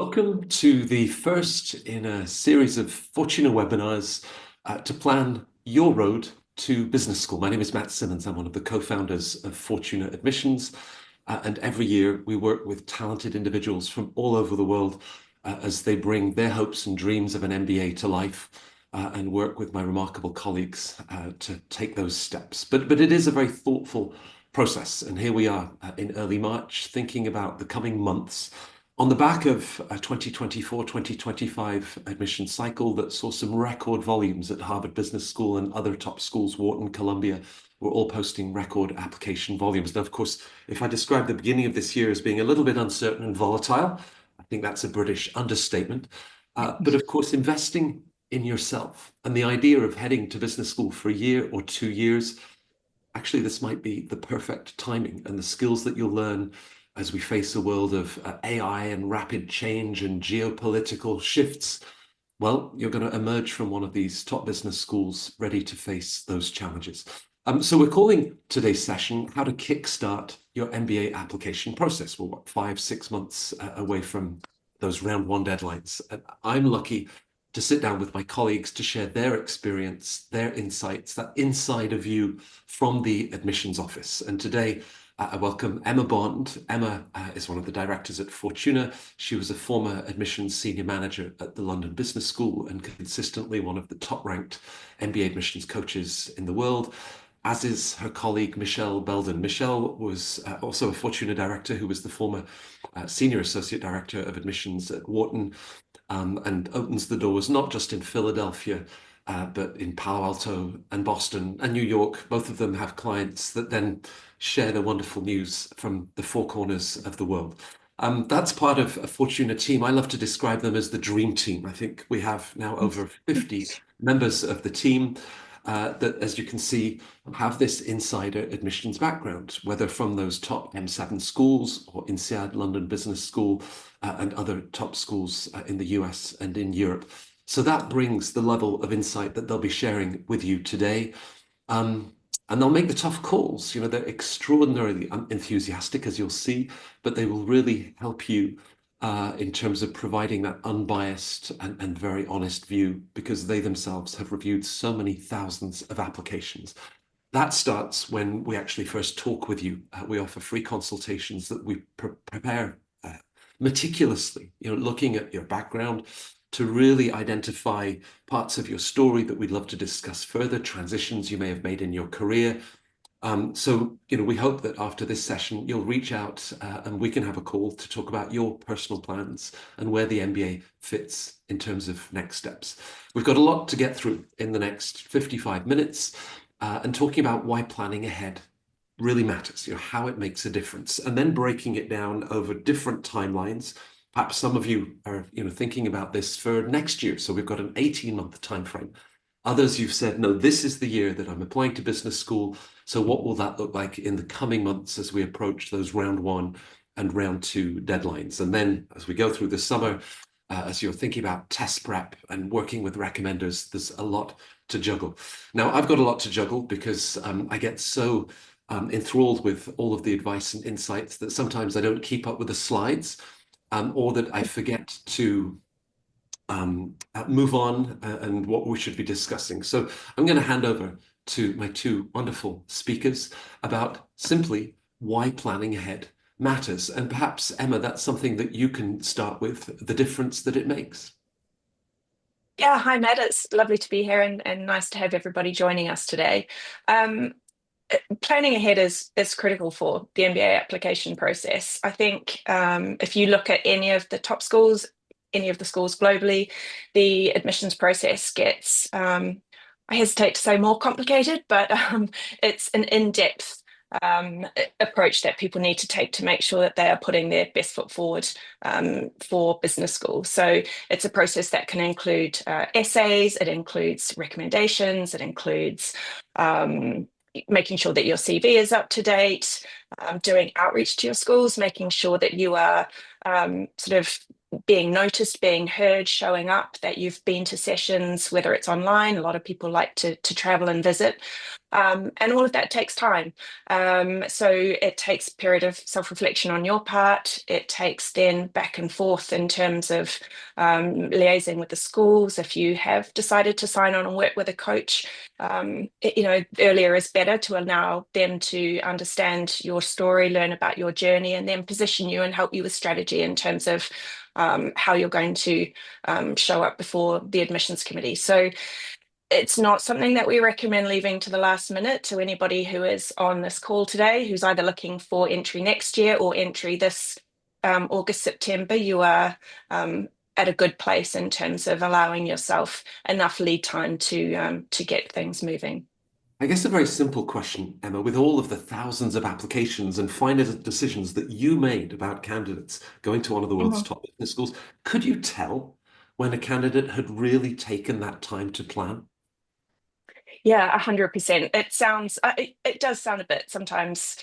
Welcome to the first in a series of Fortuna webinars to plan your road to business school. My name is Matt Simmons. I'm one of the co-founders of Fortuna Admissions. And every year we work with talented individuals from all over the world as they bring their hopes and dreams of an MBA to life and work with my remarkable colleagues to take those steps. But it is a very thoughtful process. And here we are in early March thinking about the coming months on the back of a 2024-2025 admission cycle that saw some record volumes at Harvard Business School and other top schools, Wharton, Columbia, were all posting record application volumes. Now, of course, if I describe the beginning of this year as being a little bit uncertain and volatile, I think that's a British understatement. But of course, investing in yourself and the idea of heading to business school for a year or 2 years, actually, this might be the perfect timing, and the skills that you'll learn as we face a world of AI and rapid change and geopolitical shifts, well, you're going to emerge from one of these top business schools ready to face those challenges. So we're calling today's session How to Kickstart Your MBA Application Process. We're, what, 5-6 months away from those round one deadlines. And I'm lucky to sit down with my colleagues to share their experience, their insights, that insider view from the admissions office. And today, I welcome Emma Bond. Emma is one of the directors at Fortuna. She was a former admissions senior manager at the London Business School and consistently one of the top-ranked MBA admissions coaches in the world, as is her colleague, Michelle Belden. Michelle was also a Fortuna director who was the former senior associate director of admissions at Wharton, and opens the doors not just in Philadelphia, but in Palo Alto and Boston and New York. Both of them have clients that then share the wonderful news from the four corners of the world. That's part of a Fortuna team. I love to describe them as the dream team. I think we have now over 50 members of the team that, as you can see, have this insider admissions background, whether from those top M7 schools or INSEAD, London Business School, and other top schools in the US and in Europe. So that brings the level of insight that they'll be sharing with you today. And they'll make the tough calls. You know, they're extraordinarily enthusiastic, as you'll see, but they will really help you in terms of providing that unbiased and very honest view, because they themselves have reviewed so many thousands of applications. That starts when we actually first talk with you. We offer free consultations that we prepare meticulously, you know, looking at your background to really identify parts of your story that we'd love to discuss further, transitions you may have made in your career. So, you know, we hope that after this session, you'll reach out and we can have a call to talk about your personal plans and where the MBA fits in terms of next steps. We've got a lot to get through in the next 55 minutes and talking about why planning ahead really matters, you know, how it makes a difference, and then breaking it down over different timelines. Perhaps some of you are, you know, thinking about this for next year. So we've got an 18-month time frame. Others, you've said, no, this is the year that I'm applying to business school. So what will that look like in the coming months as we approach those round one and round two deadlines? And then as we go through the summer, as you're thinking about test prep and working with recommenders, there's a lot to juggle. Now, I've got a lot to juggle because I get so enthralled with all of the advice and insights that sometimes I don't keep up with the slides, or that I forget to move on and what we should be discussing. So I'm going to hand over to my two wonderful speakers about simply why planning ahead matters. And perhaps, Emma, that's something that you can start with, the difference that it makes. Yeah, hi Matt, it's lovely to be here and nice to have everybody joining us today. Planning ahead is critical for the MBA application process. I think if you look at any of the top schools, any of the schools globally, the admissions process gets, I hesitate to say more complicated, but it's an in-depth approach that people need to take to make sure that they are putting their best foot forward for business school. So it's a process that can include essays, it includes recommendations, it includes making sure that your CV is up to date, doing outreach to your schools, making sure that you are sort of being noticed, being heard, showing up, that you've been to sessions, whether it's online. A lot of people like to travel and visit. And all of that takes time. So it takes a period of self-reflection on your part. It takes then back and forth in terms of liaising with the schools. If you have decided to sign on and work with a coach, earlier is better to allow them to understand your story, learn about your journey, and then position you and help you with strategy in terms of how you're going to show up before the admissions committee. So it's not something that we recommend leaving to the last minute. To anybody who is on this call today, who's either looking for entry next year or entry this August, September, you are at a good place in terms of allowing yourself enough lead time to get things moving. I guess a very simple question, Emma, with all of the thousands of applications and final decisions that you made about candidates going to one of the world's top business schools, could you tell when a candidate had really taken that time to plan? Yeah, 100%. It does sound a bit sometimes.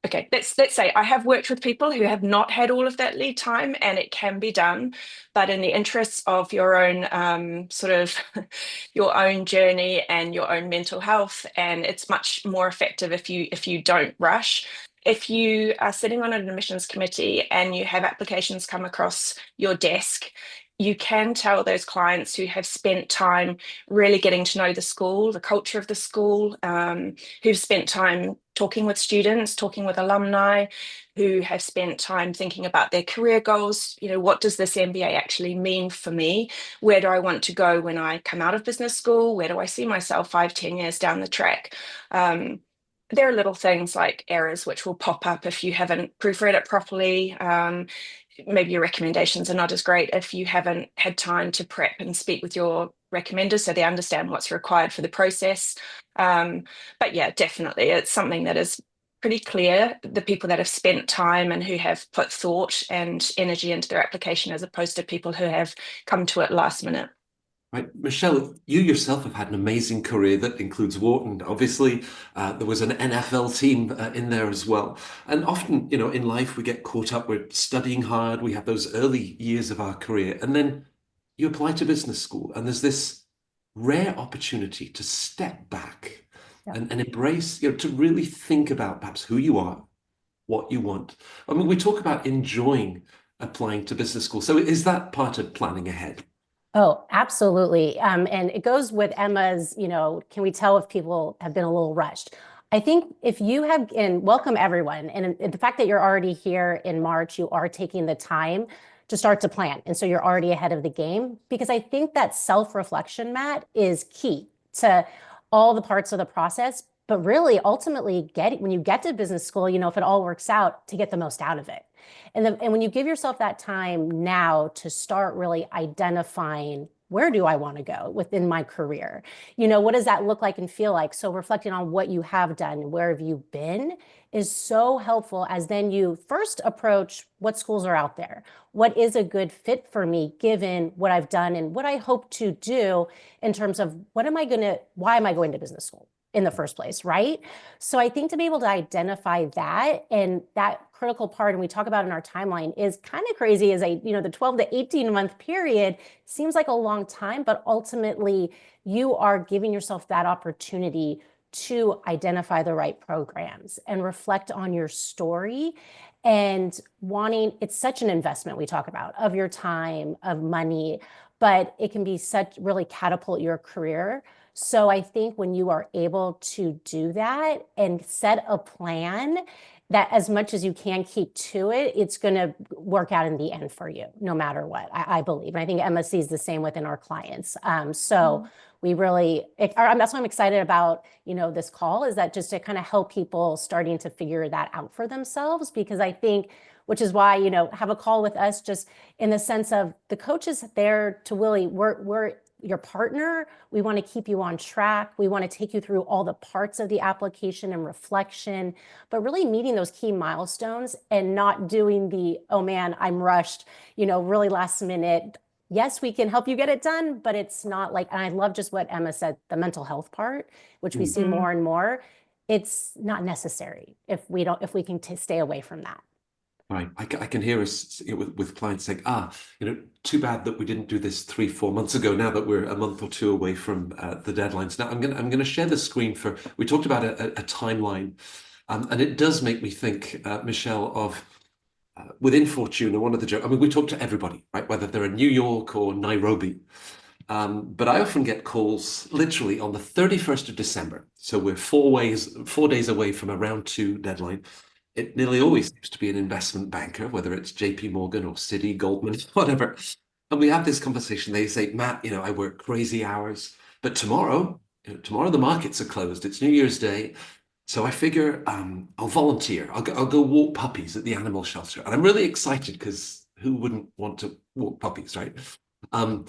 Okay, let's say I have worked with people who have not had all of that lead time, and it can be done, but in the interests of your own sort of your own journey and your own mental health, and it's much more effective if you don't rush. If you are sitting on an admissions committee and you have applications come across your desk, you can tell those clients who have spent time really getting to know the school, the culture of the school, who've spent time talking with students, talking with alumni, who have spent time thinking about their career goals. What does this MBA actually mean for me? Where do I want to go when I come out of business school? Where do I see myself 5, 10 years down the track? There are little things like errors which will pop up if you haven't proofread it properly. Maybe your recommendations are not as great if you haven't had time to prep and speak with your recommenders so they understand what's required for the process. But yeah, definitely, it's something that is pretty clear. The people that have spent time and who have put thought and energy into their application, as opposed to people who have come to it last minute. Right, Michelle, you yourself have had an amazing career that includes Wharton. Obviously, there was an NFL team in there as well. And often, in life, we get caught up with studying hard. We have those early years of our career, and then you apply to business school, and there's this rare opportunity to step back Yeah. and embrace, to really think about perhaps who you are, what you want. I mean, we talk about enjoying applying to business school. So is that part of planning ahead? Oh, absolutely. And it goes with Emma's, can we tell if people have been a little rushed? I think if you have, and welcome everyone, and the fact that you're already here in March, you are taking the time to start to plan. And so you're already ahead of the game, because I think that self-reflection, Matt, is key to all the parts of the process. But really, ultimately, when you get to business school, if it all works out, to get the most out of it. And when you give yourself that time now to start really identifying, where do I want to go within my career? What does that look like and feel like? So reflecting on what you have done, where have you been, is so helpful, as then you first approach what schools are out there. What is a good fit for me, given what I've done and what I hope to do in terms of why am I going to business school in the first place, right? So I think to be able to identify that, and that critical part, and we talk about in our timeline, is kind of crazy, is the 12 to 18 month period seems like a long time, but ultimately you are giving yourself that opportunity to identify the right programs and reflect on your story, and it's such an investment we talk about of your time, of money, but it can be really catapult your career. So I think when you are able to do that and set a plan that, as much as you can keep to it, it's going to work out in the end for you, no matter what, I believe. And I think Emma sees the same within our clients. We really, that's why I'm excited about, this call, is that just to kind of help people starting to figure that out for themselves, because I think, which is why, have a call with us, just in the sense of the coach is there to really, we're your partner. We want to keep you on track. We want to take you through all the parts of the application and reflection, but really meeting those key milestones and not doing the, oh man, I'm rushed, really last minute. Yes, we can help you get it done, but it's not like, and I love just what Emma said, the mental health part, which we see more and more. It's not necessary if we can stay away from that. Right. I can hear us, with clients saying, too bad that we didn't do this 3, 4 months ago. Now that we're a month or two away from the deadlines. Now I'm gonna share the screen we talked about a timeline, and it does make me think, Michelle, of within Fortuna. One of the jokes. I mean, we talk to everybody, right? Whether they're in New York or Nairobi. But I often get calls literally on the 31st of December. So we're 4 days away from a round 2 deadline. It nearly always seems to be an investment banker, whether it's JP Morgan or Citi, Goldman, whatever. And we have this conversation. They say, Matt, I work crazy hours, but tomorrow the markets are closed. It's New Year's Day. So I figure I'll volunteer. I'll go walk puppies at the animal shelter. And I'm really excited because who wouldn't want to walk puppies, right? Um,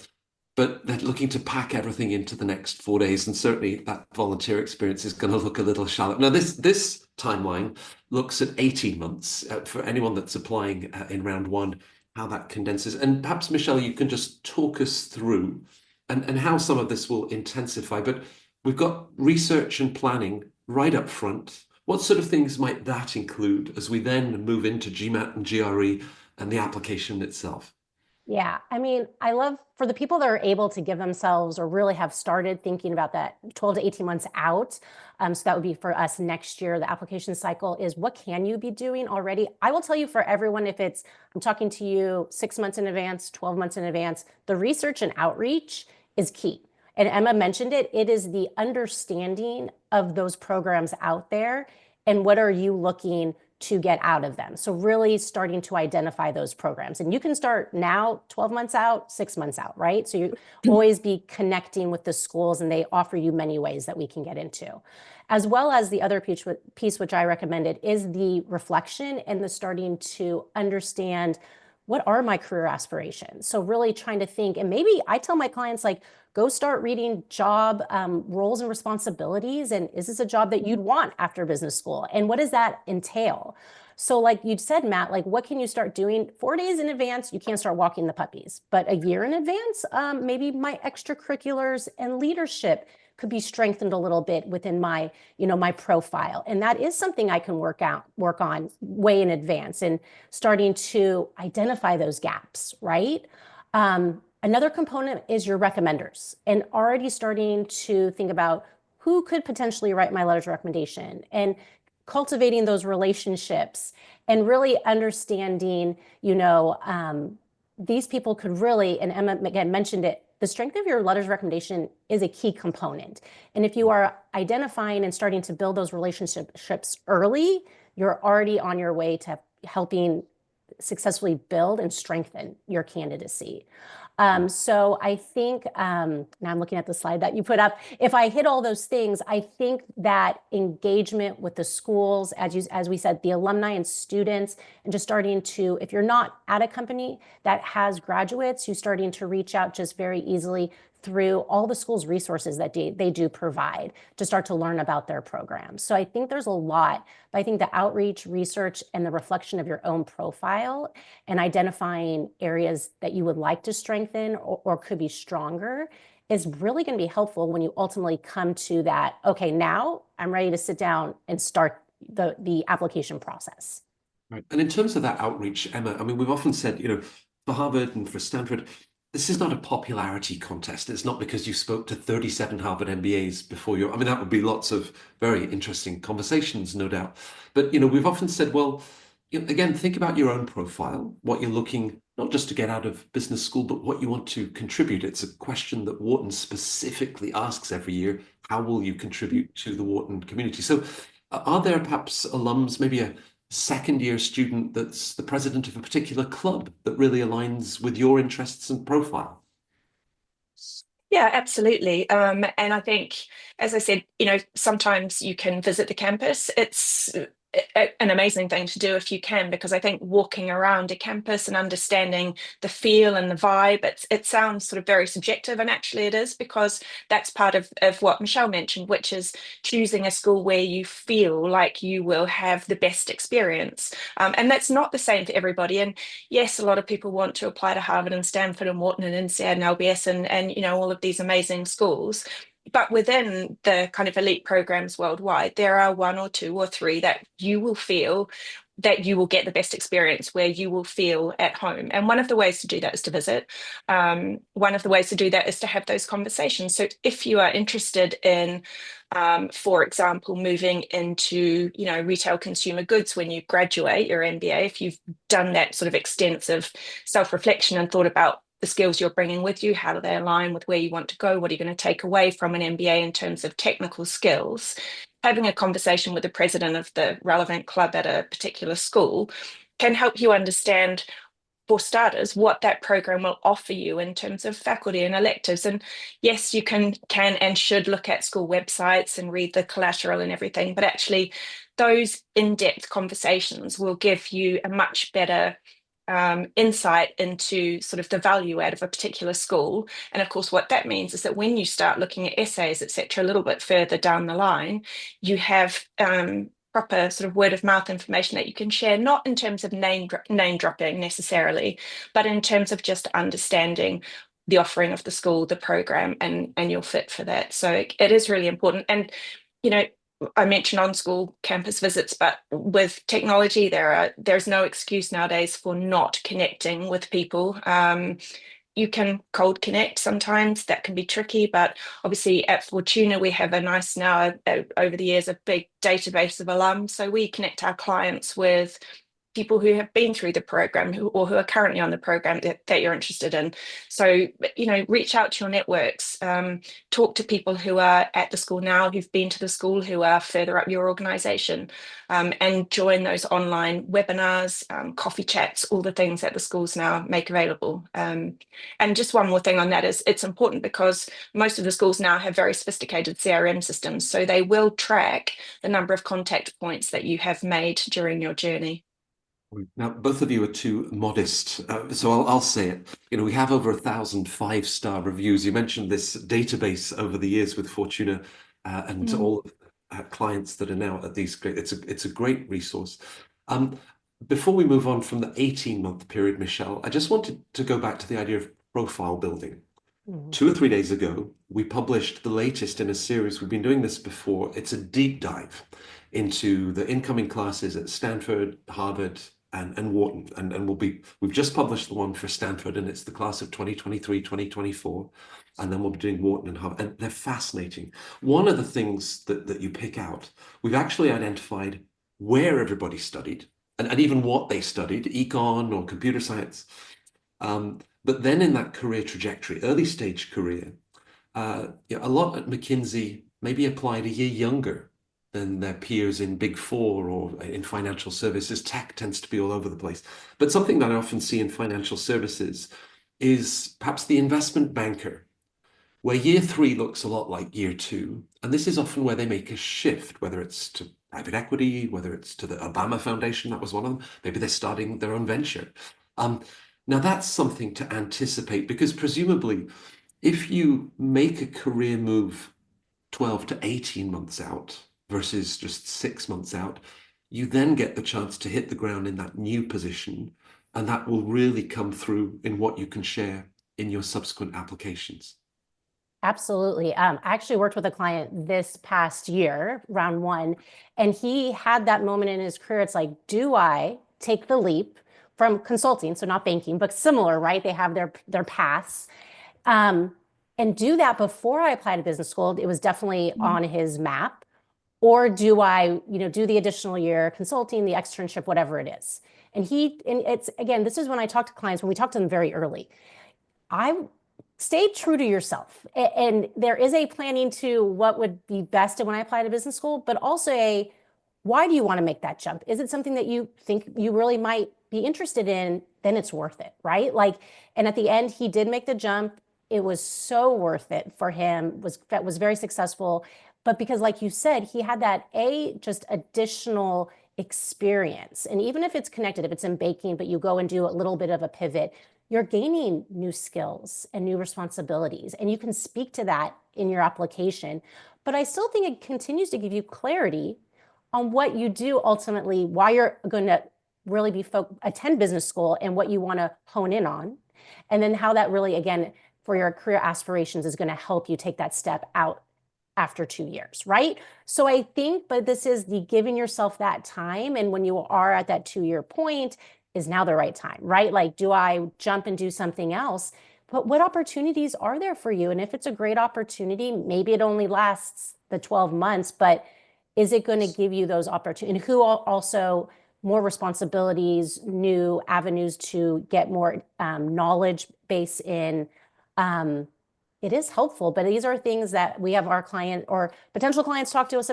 but they're looking to pack everything into the next 4 days, and certainly that volunteer experience is going to look a little shallow. Now, this timeline looks at 18 months for anyone that's applying in round 1, how that condenses. And perhaps, Michelle, you can just talk us through and how some of this will intensify. But we've got research and planning right up front. What sort of things might that include as we then move into GMAT and GRE and the application itself? Yeah, I mean, I love for the people that are able to give themselves or really have started thinking about that 12 to 18 months out. So that would be for us next year. The application cycle is what can you be doing already? I will tell you for everyone, if I'm talking to you 6 months in advance, 12 months in advance, the research and outreach is key. And Emma mentioned it is the understanding of those programs out there and what are you looking to get out of them. So really starting to identify those programs. And you can start now, 12 months out, 6 months out, right? So you always be connecting with the schools, and they offer you many ways that we can get into. As well as the other piece which I recommended is the reflection and the starting to understand what are my career aspirations. So really trying to think, and maybe I tell my clients, like, go start reading job roles and responsibilities. And is this a job that you'd want after business school? And what does that entail? So like you said, Matt, like what can you start doing 4 days in advance? You can't start walking the puppies, but a year in advance, maybe my extracurriculars and leadership could be strengthened a little bit within my, my profile. And that is something I can work on way in advance and starting to identify those gaps, right? Another component is your recommenders, and already starting to think about who could potentially write my letters of recommendation and cultivating those relationships and really understanding, these people could really, and Emma again mentioned it, the strength of your letters of recommendation is a key component. And if you are identifying and starting to build those relationships early, you're already on your way to helping successfully build and strengthen your candidacy. So I think, now I'm looking at the slide that you put up, if I hit all those things, I think that engagement with the schools, as we said, the alumni and students, and just starting to, if you're not at a company that has graduates, you starting to reach out just very easily through all the schools' resources that they do provide to start to learn about their programs. So I think there's a lot, but I think the outreach, research, and the reflection of your own profile and identifying areas that you would like to strengthen or could be stronger is really going to be helpful when you ultimately come to that, okay, now I'm ready to sit down and start the application process. Right. And in terms of that outreach, Emma, I mean, we've often said, for Harvard and for Stanford, this is not a popularity contest. It's not because you spoke to 37 Harvard MBAs before I mean, that would be lots of very interesting conversations, no doubt. But, we've often said, well, again, think about your own profile, what you're looking, not just to get out of business school, but what you want to contribute. It's a question that Wharton specifically asks every year. How will you contribute to the Wharton community? So are there perhaps alums, maybe a second-year student that's the president of a particular club that really aligns with your interests and profile? Yeah, absolutely. And I think, as I said, sometimes you can visit the campus. It's an amazing thing to do if you can, because I think walking around a campus and understanding the feel and the vibe, it sounds sort of very subjective, and actually it is, because that's part of what Michelle mentioned, which is choosing a school where you feel like you will have the best experience. And that's not the same for everybody. And yes, a lot of people want to apply to Harvard and Stanford and Wharton and INSEAD and LBS and all of these amazing schools. But within the kind of elite programs worldwide, there are 1 or 2 or 3 that you will feel that you will get the best experience, where you will feel at home. And one of the ways to do that is to visit. One of the ways to do that is to have those conversations. So if you are interested in, for example, moving into, retail consumer goods when you graduate your MBA, if you've done that sort of extensive self-reflection and thought about the skills you're bringing with you, how do they align with where you want to go? What are you going to take away from an MBA in terms of technical skills? Having a conversation with the president of the relevant club at a particular school can help you understand, for starters, what that program will offer you in terms of faculty and electives. And yes, you can and should look at school websites and read the collateral and everything, but actually those in-depth conversations will give you a much better insight into sort of the value add of a particular school. And of course, what that means is that when you start looking at essays, etc., a little bit further down the line, you have proper sort of word of mouth information that you can share, not in terms of name dropping necessarily, but in terms of just understanding the offering of the school, the program, and your fit for that. So it is really important. And I mentioned on-school campus visits, but with technology, there's no excuse nowadays for not connecting with people. You can cold connect sometimes, that can be tricky, but obviously at Fortuna, we have a nice now, over the years, a big database of alums. So we connect our clients with people who have been through the program or who are currently on the program that you're interested in. So, reach out to your networks, talk to people who are at the school now, who've been to the school, who are further up your organization, and join those online webinars, coffee chats, all the things that the schools now make available. And just one more thing on that is it's important because most of the schools now have very sophisticated CRM systems. So they will track the number of contact points that you have made during your journey. Now, both of you are too modest, so I'll say it. We have over 1,000 5-star reviews. You mentioned this database over the years with Fortuna and all clients that are now at these great. It's a great resource. Before we move on from the 18-month period, Michelle, I just wanted to go back to the idea of profile building. 2 or 3 days ago, we published the latest in a series. We've been doing this before. It's a deep dive into the incoming classes at Stanford, Harvard, and Wharton. And we've just published the one for Stanford, and it's the class of 2023, 2024. And then we'll be doing Wharton and Harvard. And they're fascinating. One of the things that you pick out, we've actually identified where everybody studied and even what they studied, econ or computer science. But then in that career trajectory, early stage career, a lot at McKinsey maybe applied a year younger than their peers in Big Four or in financial services. Tech tends to be all over the place. But something that I often see in financial services is perhaps the investment banker, where year 3 looks a lot like year 2. And this is often where they make a shift, whether it's to private equity, whether it's to the Obama Foundation, that was one of them. Maybe they're starting their own venture. Now that's something to anticipate, because presumably if you make a career move 12 to 18 months out versus just 6 months out, you then get the chance to hit the ground in that new position, and that will really come through in what you can share in your subsequent applications. Absolutely. I actually worked with a client this past year, round 1, and he had that moment in his career. It's like, do I take the leap from consulting, so not banking, but similar, right? They have their paths, and do that before I apply to business school. It was definitely on his map. Or do I, do the additional year consulting, the externship, whatever it is. And it's, again, this is when I talk to clients, when we talk to them very early, I stay true to yourself. And there is a planning to what would be best when I apply to business school, but also why do you want to make that jump? Is it something that you think you really might be interested in? Then it's worth it, right? And at the end, he did make the jump. It was so worth it for him. That was very successful. But because, like you said, he had that just additional experience. And even if it's connected, if it's in baking, but you go and do a little bit of a pivot, you're gaining new skills and new responsibilities. And you can speak to that in your application. But I still think it continues to give you clarity on what you do ultimately, why you're going to really attend business school and what you want to hone in on. And then how that really, again, for your career aspirations is going to help you take that step out after 2 years, right? So I think, but this is the giving yourself that time. And when you are at that 2-year point, is now the right time, right? Like, do I jump and do something else? But what opportunities are there for you? And if it's a great opportunity, maybe it only lasts the 12 months, but is it going to give you those opportunities? And who also more responsibilities, new avenues to get more knowledge base in. It is helpful, but these are things that we have our client or potential clients talk to us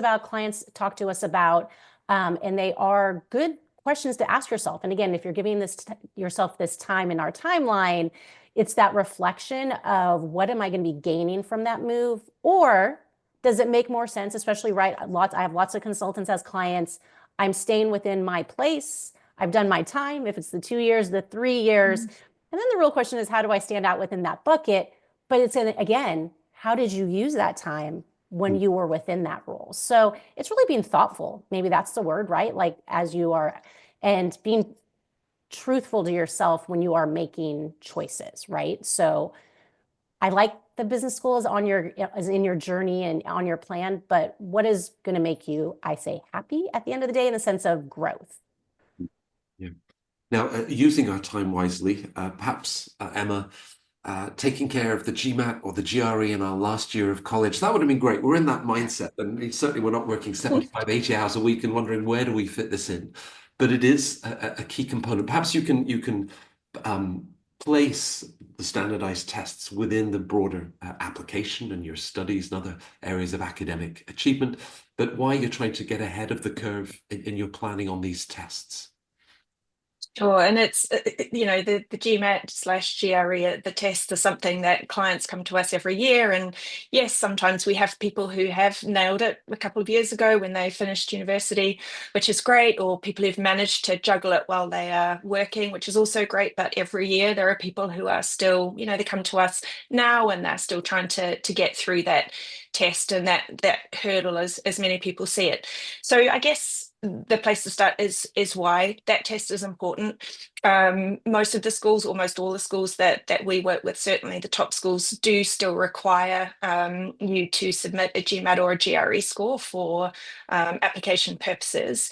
about, and they are good questions to ask yourself. And again, if you're giving yourself this time in our timeline, it's that reflection of what am I going to be gaining from that move? Or does it make more sense, especially I have lots of consultants as clients. I'm staying within my place. I've done my time. If it's the 2 years, the 3 years. And then the real question is, how do I stand out within that bucket? But it's again, how did you use that time when you were within that role? So it's really being thoughtful. Maybe that's the word, right? Like as you are, and being truthful to yourself when you are making choices, right? So I like the business school is in your journey and on your plan, but what is going to make you, I say, happy at the end of the day in the sense of growth? Yeah. Now, using our time wisely, perhaps Emma, taking care of the GMAT or the GRE in our last year of college, that would have been great. We're in that mindset, and certainly we're not working 75, 80 hours a week and wondering where do we fit this in. But it is a key component. Perhaps you can place the standardized tests within the broader application and your studies and other areas of academic achievement, but why you're trying to get ahead of the curve in your planning on these tests. Sure, and it's the GMAT/GRE, the tests are something that clients come to us every year, and yes, sometimes we have people who have nailed it a couple of years ago when they finished university, which is great, or people who've managed to juggle it while they are working, which is also great. But every year there are people who are still, they come to us now and they're still trying to get through that test and that hurdle as many people see it. So I guess the place to start is why that test is important. Most of the schools, almost all the schools that we work with, certainly the top schools, do still require you to submit a GMAT or a GRE score for application purposes.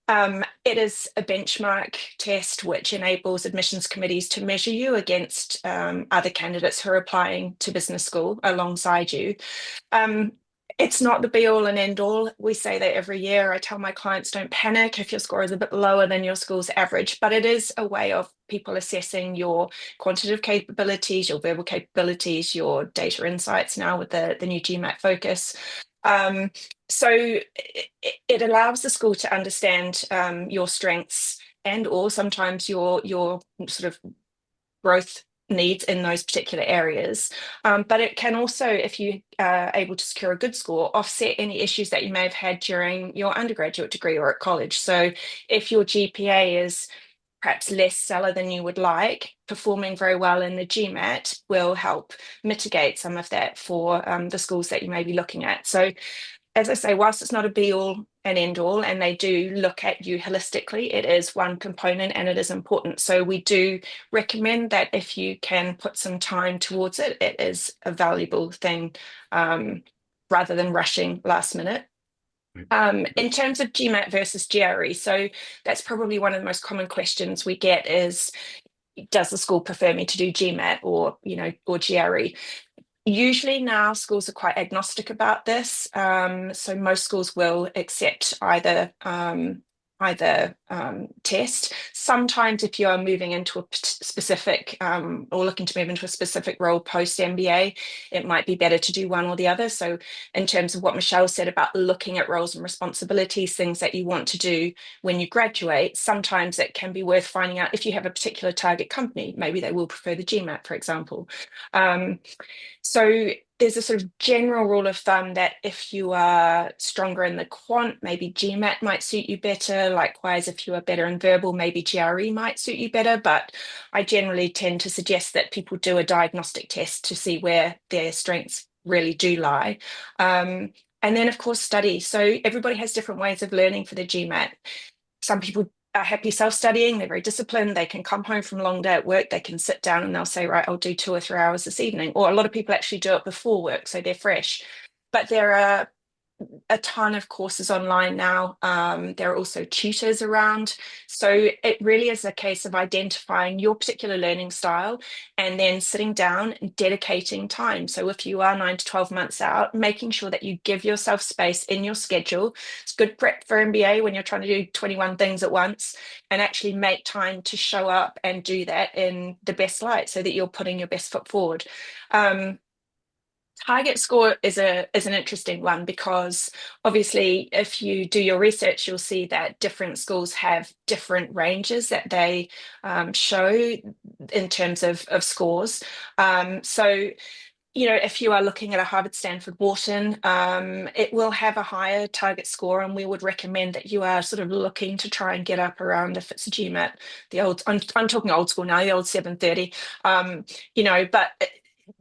It is a benchmark test which enables admissions committees to measure you against other candidates who are applying to business school alongside you. It's not the be all and end all. We say that every year. I tell my clients, don't panic if your score is a bit lower than your school's average, but it is a way of people assessing your quantitative capabilities, your verbal capabilities, your data insights now with the new GMAT focus. So it allows the school to understand your strengths and or sometimes your sort of growth needs in those particular areas. But it can also, if you are able to secure a good score, offset any issues that you may have had during your undergraduate degree or at college. So if your GPA is perhaps less stellar than you would like, performing very well in the GMAT will help mitigate some of that for the schools that you may be looking at. So as I say, whilst it's not a be all and end all, and they do look at you holistically, it is one component and it is important. So we do recommend that if you can put some time towards it, it is a valuable thing rather than rushing last minute. In terms of GMAT versus GRE, so that's probably one of the most common questions we get is, does the school prefer me to do GMAT or GRE? Usually now schools are quite agnostic about this. So most schools will accept either test. Sometimes if you are moving into a specific or looking to move into a specific role post MBA, it might be better to do one or the other. So in terms of what Michelle said about looking at roles and responsibilities, things that you want to do when you graduate, sometimes it can be worth finding out if you have a particular target company. Maybe they will prefer the GMAT, for example. So there's a sort of general rule of thumb that if you are stronger in the quant, maybe GMAT might suit you better. Likewise, if you are better in verbal, maybe GRE might suit you better. But I generally tend to suggest that people do a diagnostic test to see where their strengths really do lie. And then, of course, study. So everybody has different ways of learning for the GMAT. Some people are happy self-studying, they're very disciplined, they can come home from a long day at work, they can sit down and they'll say, right, I'll do 2 or 3 hours this evening. Or a lot of people actually do it before work, so they're fresh. But there are a ton of courses online now. There are also tutors around. So it really is a case of identifying your particular learning style and then sitting down and dedicating time. So if you are 9 to 12 months out, making sure that you give yourself space in your schedule. It's good prep for MBA when you're trying to do 21 things at once, and actually make time to show up and do that in the best light so that you're putting your best foot forward. Target score is an interesting one, because obviously if you do your research, you'll see that different schools have different ranges that they show in terms of scores. So, you know, if you are looking at a Harvard, Stanford, Wharton, it will have a higher target score, and we would recommend that you are sort of looking to try and get up around, if it's a GMAT, the old, I'm talking old school now, the old 730, you know, but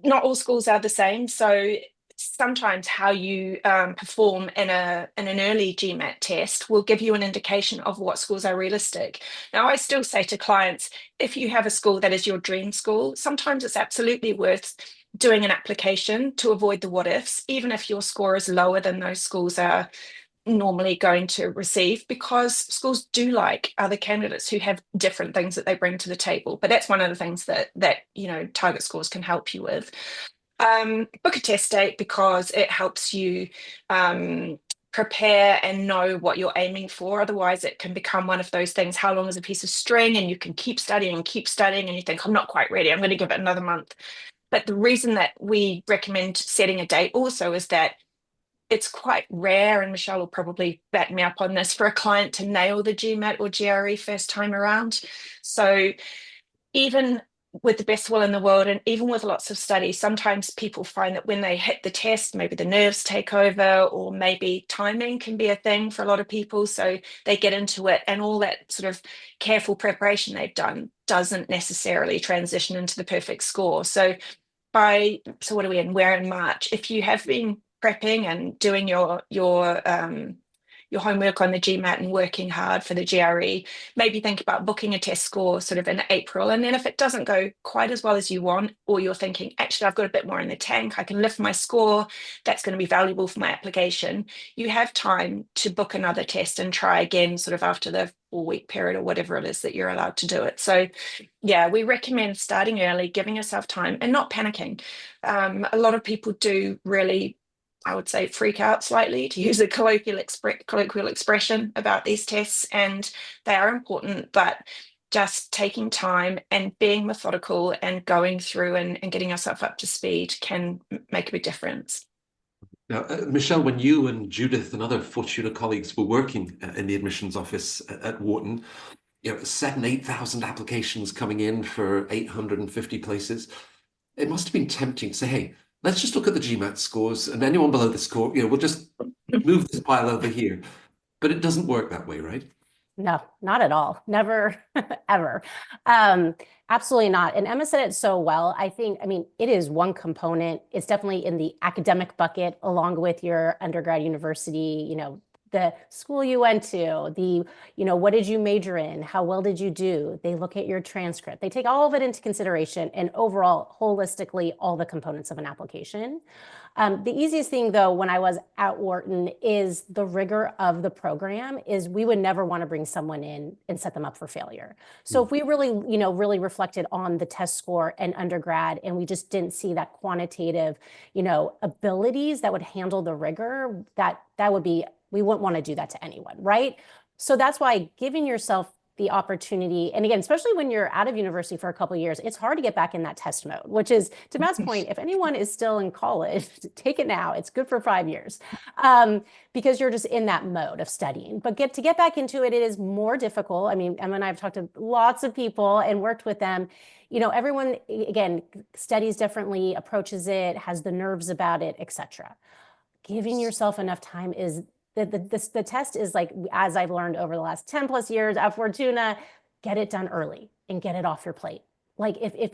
not all schools are the same. So sometimes how you perform in an early GMAT test will give you an indication of what schools are realistic. Now, I still say to clients, if you have a school that is your dream school, sometimes it's absolutely worth doing an application to avoid the what ifs, even if your score is lower than those schools are normally going to receive, because schools do like other candidates who have different things that they bring to the table. But that's one of the things that you know, target scores can help you with. Book a test date, because it helps you prepare and know what you're aiming for. Otherwise, it can become one of those things, how long is a piece of string, and you can keep studying and keep studying, and you think, I'm not quite ready, I'm going to give it another month. But the reason that we recommend setting a date also is that it's quite rare, and Michelle will probably back me up on this, for a client to nail the GMAT or GRE first time around. So even with the best will in the world, and even with lots of study, sometimes people find that when they hit the test, maybe the nerves take over, or maybe timing can be a thing for a lot of people. So they get into it, and all that sort of careful preparation they've done doesn't necessarily transition into the perfect score. So what are we in? We're in March. If you have been prepping and doing your homework on the GMAT and working hard for the GRE, maybe think about booking a test score sort of in April. And then if it doesn't go quite as well as you want, or you're thinking, actually, I've got a bit more in the tank, I can lift my score, that's going to be valuable for my application, you have time to book another test and try again sort of after the 4-week period or whatever it is that you're allowed to do it. So yeah, we recommend starting early, giving yourself time and not panicking. A lot of people do really, I would say, freak out slightly, to use a colloquial expression, about these tests, and they are important, but just taking time and being methodical and going through and getting yourself up to speed can make a big difference. Now, Michelle, when you and Judith and other Fortuna colleagues were working in the admissions office at Wharton, you know, 8,000 applications coming in for 850 places, it must have been tempting to say, hey, let's just look at the GMAT scores, and anyone below the score, you know, we'll just move this pile over here. But it doesn't work that way, right? No, not at all. Never, ever. Absolutely not. And Emma said it so well. I mean, it is one component. It's definitely in the academic bucket, along with your undergrad university, you know, the school you went to, you know, what did you major in? How well did you do? They look at your transcript. They take all of it into consideration, and overall, holistically, all the components of an application. The easiest thing, though, when I was at Wharton, is the rigor of the program is we would never want to bring someone in and set them up for failure. So if we really, you know, really reflected on the test score and undergrad, and we just didn't see that quantitative, you know, abilities that would handle the rigor, that would be, we wouldn't want to do that to anyone, right? So that's why giving yourself the opportunity, and again, especially when you're out of university for a couple of years, it's hard to get back in that test mode, which is, to Matt's point, if anyone is still in college, take it now. It's good for 5 years, because you're just in that mode of studying. But to get back into it, it is more difficult. I mean, Emma and I have talked to lots of people and worked with them. You know, everyone, again, studies differently, approaches it, has the nerves about it, etc. Giving yourself enough time is the test is, like, as I've learned over the last 10 plus years at Fortuna, get it done early and get it off your plate. Like if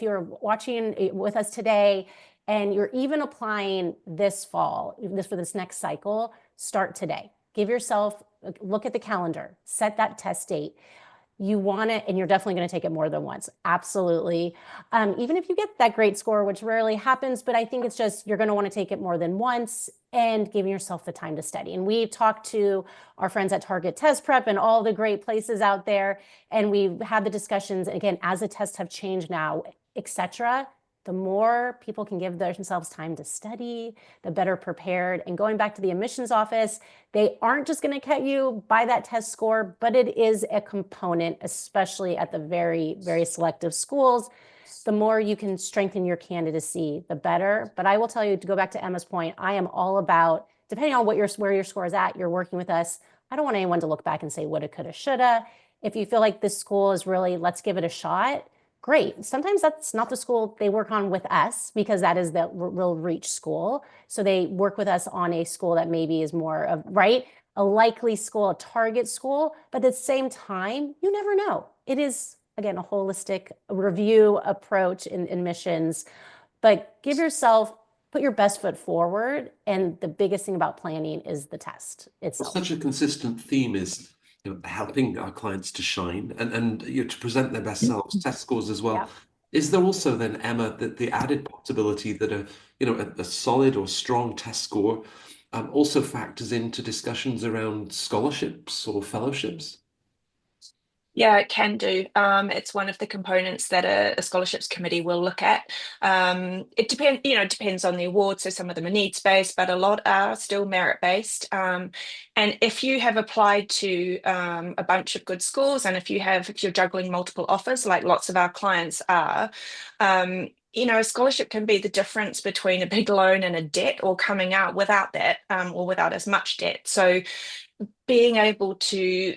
you're watching with us today and you're even applying this fall, for this next cycle, start today. Give yourself, look at the calendar, set that test date. you want it, and you're definitely going to take it more than once. Absolutely. Even if you get that great score, which rarely happens, but I think it's just you're going to want to take it more than once and giving yourself the time to study. And we've talked to our friends at Target Test Prep and all the great places out there, and we've had the discussions. And again, as the tests have changed now, etc., the more people can give themselves time to study, the better prepared. And going back to the admissions office, they aren't just going to cut you by that test score, but it is a component, especially at the very, very selective schools. The more you can strengthen your candidacy, the better. But I will tell you, to go back to Emma's point, I am all about, depending on where your score is at, you're working with us. I don't want anyone to look back and say woulda, coulda, shoulda. If you feel like this school is really, let's give it a shot, great. Sometimes that's not the school they work on with us, because that is the real reach school. So they work with us on a school that maybe is more of, right, a likely school, a target school. But at the same time, you never know. It is, again, a holistic review approach in admissions. But give yourself, put your best foot forward. And the biggest thing about planning is the test itself. Such a consistent theme is helping our clients to shine and to present their best selves, test scores as well. Yeah. Is there also then, Emma, that the added possibility that a solid or strong test score also factors into discussions around scholarships or fellowships? Yeah, it can do. It's one of the components that a scholarships committee will look at. It depends on the award. So some of them are needs-based, but a lot are still merit-based. And if you have applied to a bunch of good schools, and if you're juggling multiple offers, like lots of our clients are, a scholarship can be the difference between a big loan and a debt, or coming out without that, or without as much debt. So being able to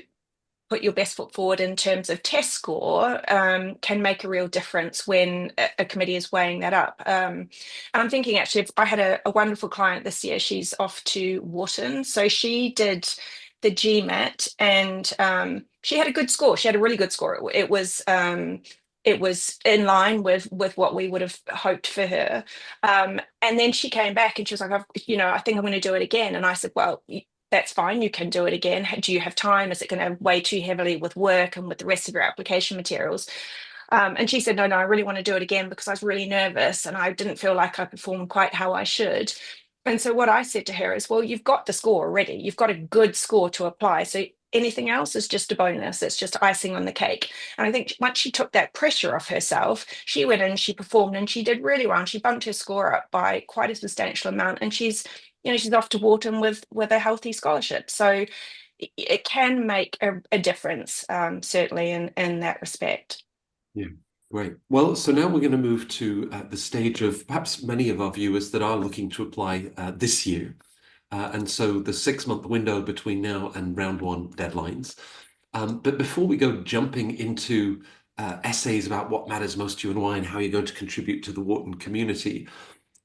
put your best foot forward in terms of test score can make a real difference when a committee is weighing that up. And I'm thinking, actually, I had a wonderful client this year. She's off to Wharton. So she did the GMAT, and she had a good score. She had a really good score. It was in line with what we would have hoped for her. And then she came back and she was like, I think I'm going to do it again. And I said, well, that's fine, you can do it again. Do you have time? Is it going to weigh too heavily with work and with the rest of your application materials? And she said, no, I really want to do it again because I was really nervous and I didn't feel like I performed quite how I should. And so what I said to her is, well, you've got the score already. You've got a good score to apply. So anything else is just a bonus. It's just icing on the cake. And I think once she took that pressure off herself, she went in, she performed, and she did really well. And she bumped her score up by quite a substantial amount. And she's off to Wharton with a healthy scholarship. So it can make a difference, certainly in that respect. Yeah, great. Well, so now we're going to move to the stage of perhaps many of our viewers that are looking to apply this year. And so the 6-month window between now and round one deadlines. But before we go jumping into essays about what matters most to you and why and how you're going to contribute to the Wharton community,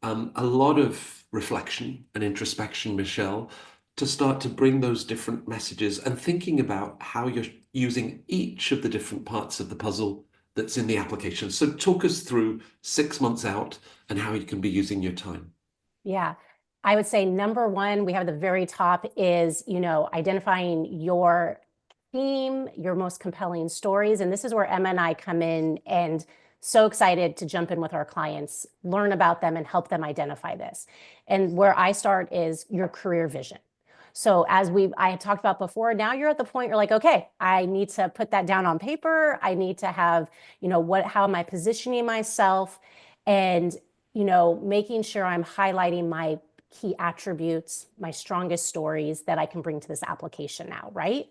a lot of reflection and introspection, Michelle, to start to bring those different messages and thinking about how you're using each of the different parts of the puzzle that's in the application. So talk us through 6 months out and how you can be using your time. Yeah, I would say number one, we have at the very top is, identifying your theme, your most compelling stories. And this is where Emma and I come in, and so excited to jump in with our clients, learn about them and help them identify this. And where I start is your career vision. So as I had talked about before, now you're at the point you're like, okay, I need to put that down on paper. I need to have, how am I positioning myself, and, making sure I'm highlighting my key attributes, my strongest stories that I can bring to this application now, right?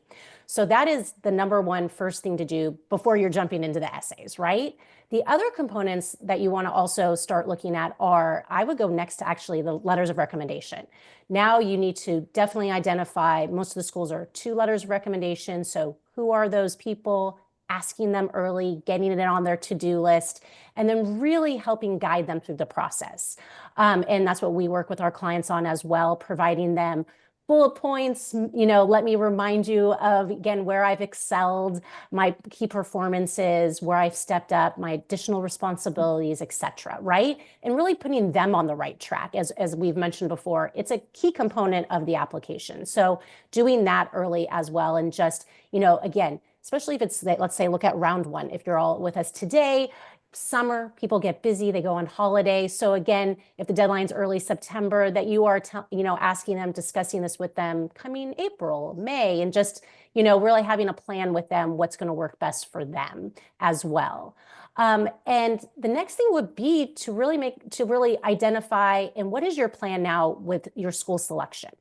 So that is the number one first thing to do before you're jumping into the essays, right? The other components that you want to also start looking at are, I would go next to actually the letters of recommendation. Now you need to definitely identify, most of the schools are 2 letters of recommendation. So who are those people? Asking them early, getting it on their to-do list, and then really helping guide them through the process. And that's what we work with our clients on as well, providing them bullet points, let me remind you of, again, where I've excelled, my key performances, where I've stepped up, my additional responsibilities, et cetera, right? And really putting them on the right track. As we've mentioned before, it's a key component of the application. So doing that early as well, and just, again, especially if it's, let's say, look at round one. If you're all with us today, summer, people get busy, they go on holiday. So again, if the deadline's early September, that you are, asking them, discussing this with them coming April, May, and just, really having a plan with them, what's going to work best for them as well. And the next thing would be to really identify, and what is your plan now with your school selection?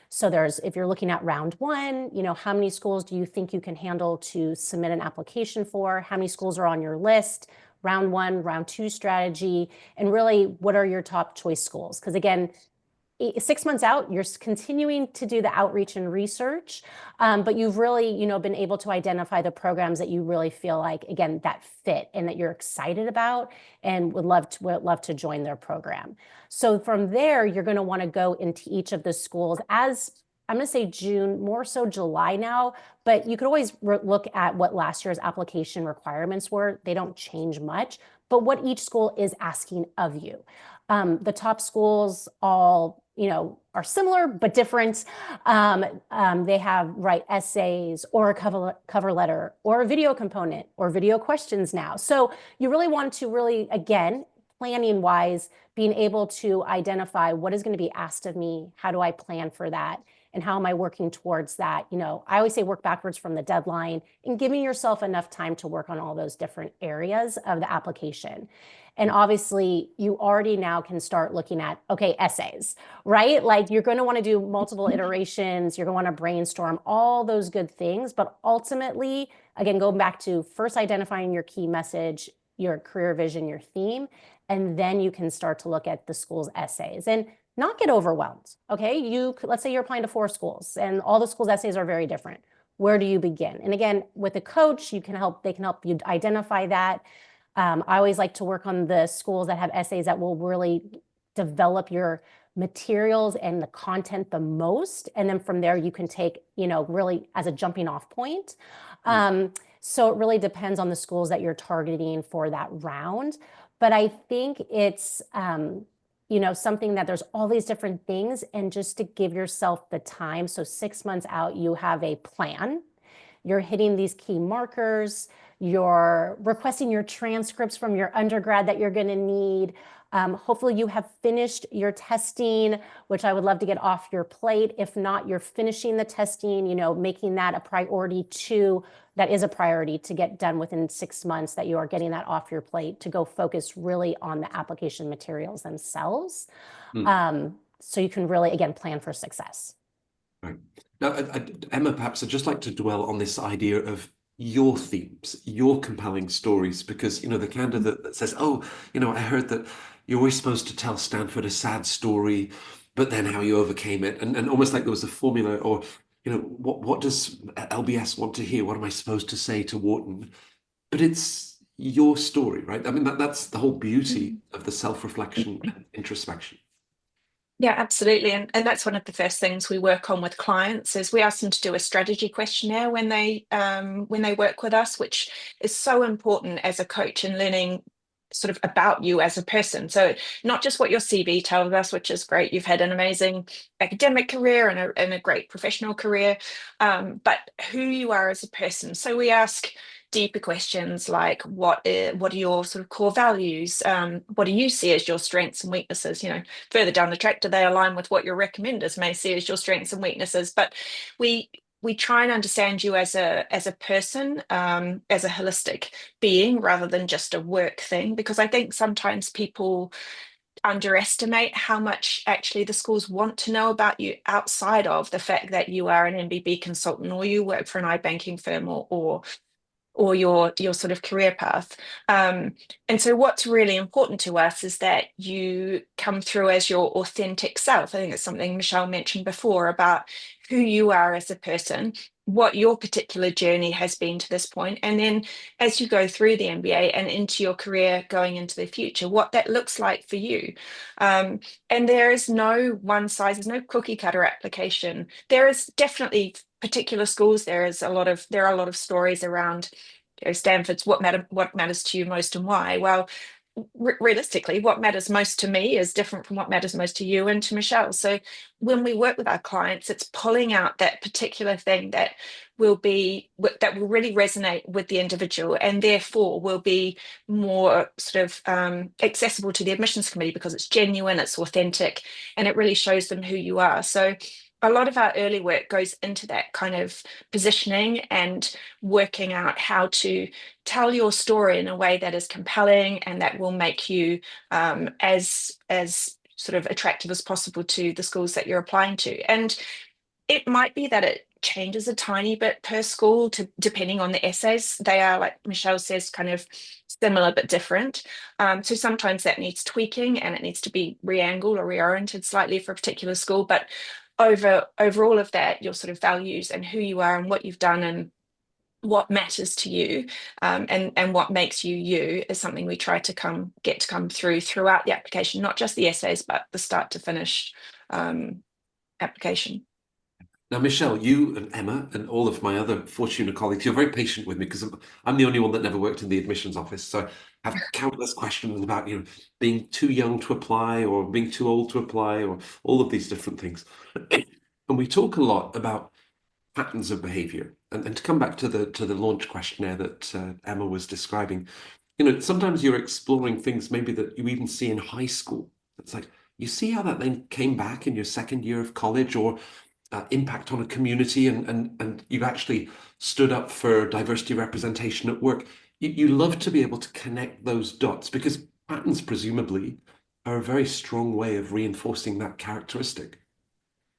So if you're looking at round one, how many schools do you think you can handle to submit an application for? How many schools are on your list? Round one, round two strategy, and really, what are your top choice schools? Because again, 6 months out, you're continuing to do the outreach and research, but you've really, been able to identify the programs that you really feel like, again, that fit and that you're excited about and would love to join their program. So from there, you're going to want to go into each of the schools as, I'm going to say June, more so July now, but you could always look at what last year's application requirements were. They don't change much, but what each school is asking of you. The top schools all, are similar but different. They have write essays or a cover letter or a video component or video questions now. So you really want to again, planning wise, being able to identify what is going to be asked of me, how do I plan for that, and how am I working towards that? I always say work backwards from the deadline and giving yourself enough time to work on all those different areas of the application. And obviously, you already now can start looking at, okay, essays, right? Like you're going to want to do multiple iterations. You're going to want to brainstorm all those good things. But ultimately, again, going back to first identifying your key message, your career vision, your theme, and then you can start to look at the school's essays and not get overwhelmed, okay? Let's say you're applying to 4 schools and all the schools' essays are very different. Where do you begin? And again, with a coach, they can help you identify that. I always like to work on the schools that have essays that will really develop your materials and the content the most. And then from there, you can take, really as a jumping off point. So it really depends on the schools that you're targeting for that round. But I think it's, something that there's all these different things, and just to give yourself the time. So 6 months out, you have a plan. You're hitting these key markers. You're requesting your transcripts from your undergrad that you're going to need. Hopefully you have finished your testing, which I would love to get off your plate. If not, you're finishing the testing, making that a priority that is a priority to get done within 6 months, that you are getting that off your plate to go focus really on the application materials themselves. So you can really, again, plan for success. Right. Now, Emma, perhaps I'd just like to dwell on this idea of your themes, your compelling stories, because, the candidate that says, oh, I heard that you're always supposed to tell Stanford a sad story, but then how you overcame it. And almost like there was a formula, or, what does LBS want to hear? What am I supposed to say to Wharton? But it's your story, right? I mean, that's the whole beauty of the self-reflection and introspection. Yeah, absolutely. And that's one of the first things we work on with clients is we ask them to do a strategy questionnaire when they work with us, which is so important as a coach in learning sort of about you as a person. So not just what your CV tells us, which is great. You've had an amazing academic career and a great professional career, but who you are as a person. So we ask deeper questions like what are your sort of core values? What do you see as your strengths and weaknesses? Further down the track, do they align with what your recommenders may see as your strengths and weaknesses? But we try and understand you as a person, as a holistic being, rather than just a work thing, because I think sometimes people underestimate how much actually the schools want to know about you outside of the fact that you are an MBB consultant or you work for an iBanking firm or your sort of career path. And so what's really important to us is that you come through as your authentic self. I think it's something Michelle mentioned before about who you are as a person, what your particular journey has been to this point, and then as you go through the MBA and into your career going into the future, what that looks like for you. And there is no one size, there's no cookie cutter application. There is definitely particular schools, there are a lot of stories around Stanford's what matters to you most and why. Well, realistically, what matters most to me is different from what matters most to you and to Michelle. So when we work with our clients, it's pulling out that particular thing that will really resonate with the individual, and therefore will be more sort of accessible to the admissions committee because it's genuine, it's authentic, and it really shows them who you are. So a lot of our early work goes into that kind of positioning and working out how to tell your story in a way that is compelling and that will make you as sort of attractive as possible to the schools that you're applying to. And it might be that it changes a tiny bit per school depending on the essays. They are, like Michelle says, kind of similar but different. So sometimes that needs tweaking and it needs to be re-angled or reoriented slightly for a particular school. But over all of that, your sort of values and who you are and what you've done and what matters to you, and what makes you you, is something we try to come through throughout the application, not just the essays, but the start to finish application. Now, Michelle, you and Emma and all of my other Fortuna colleagues, you're very patient with me because I'm the only one that never worked in the admissions office. So I have countless questions about, being too young to apply or being too old to apply or all of these different things. And we talk a lot about patterns of behavior. And to come back to the launch questionnaire that Emma was describing, sometimes you're exploring things maybe that you even see in high school. It's like, you see how that then came back in your second year of college, or impact on a community, and you've actually stood up for diversity representation at work. You love to be able to connect those dots because patterns presumably are a very strong way of reinforcing that characteristic.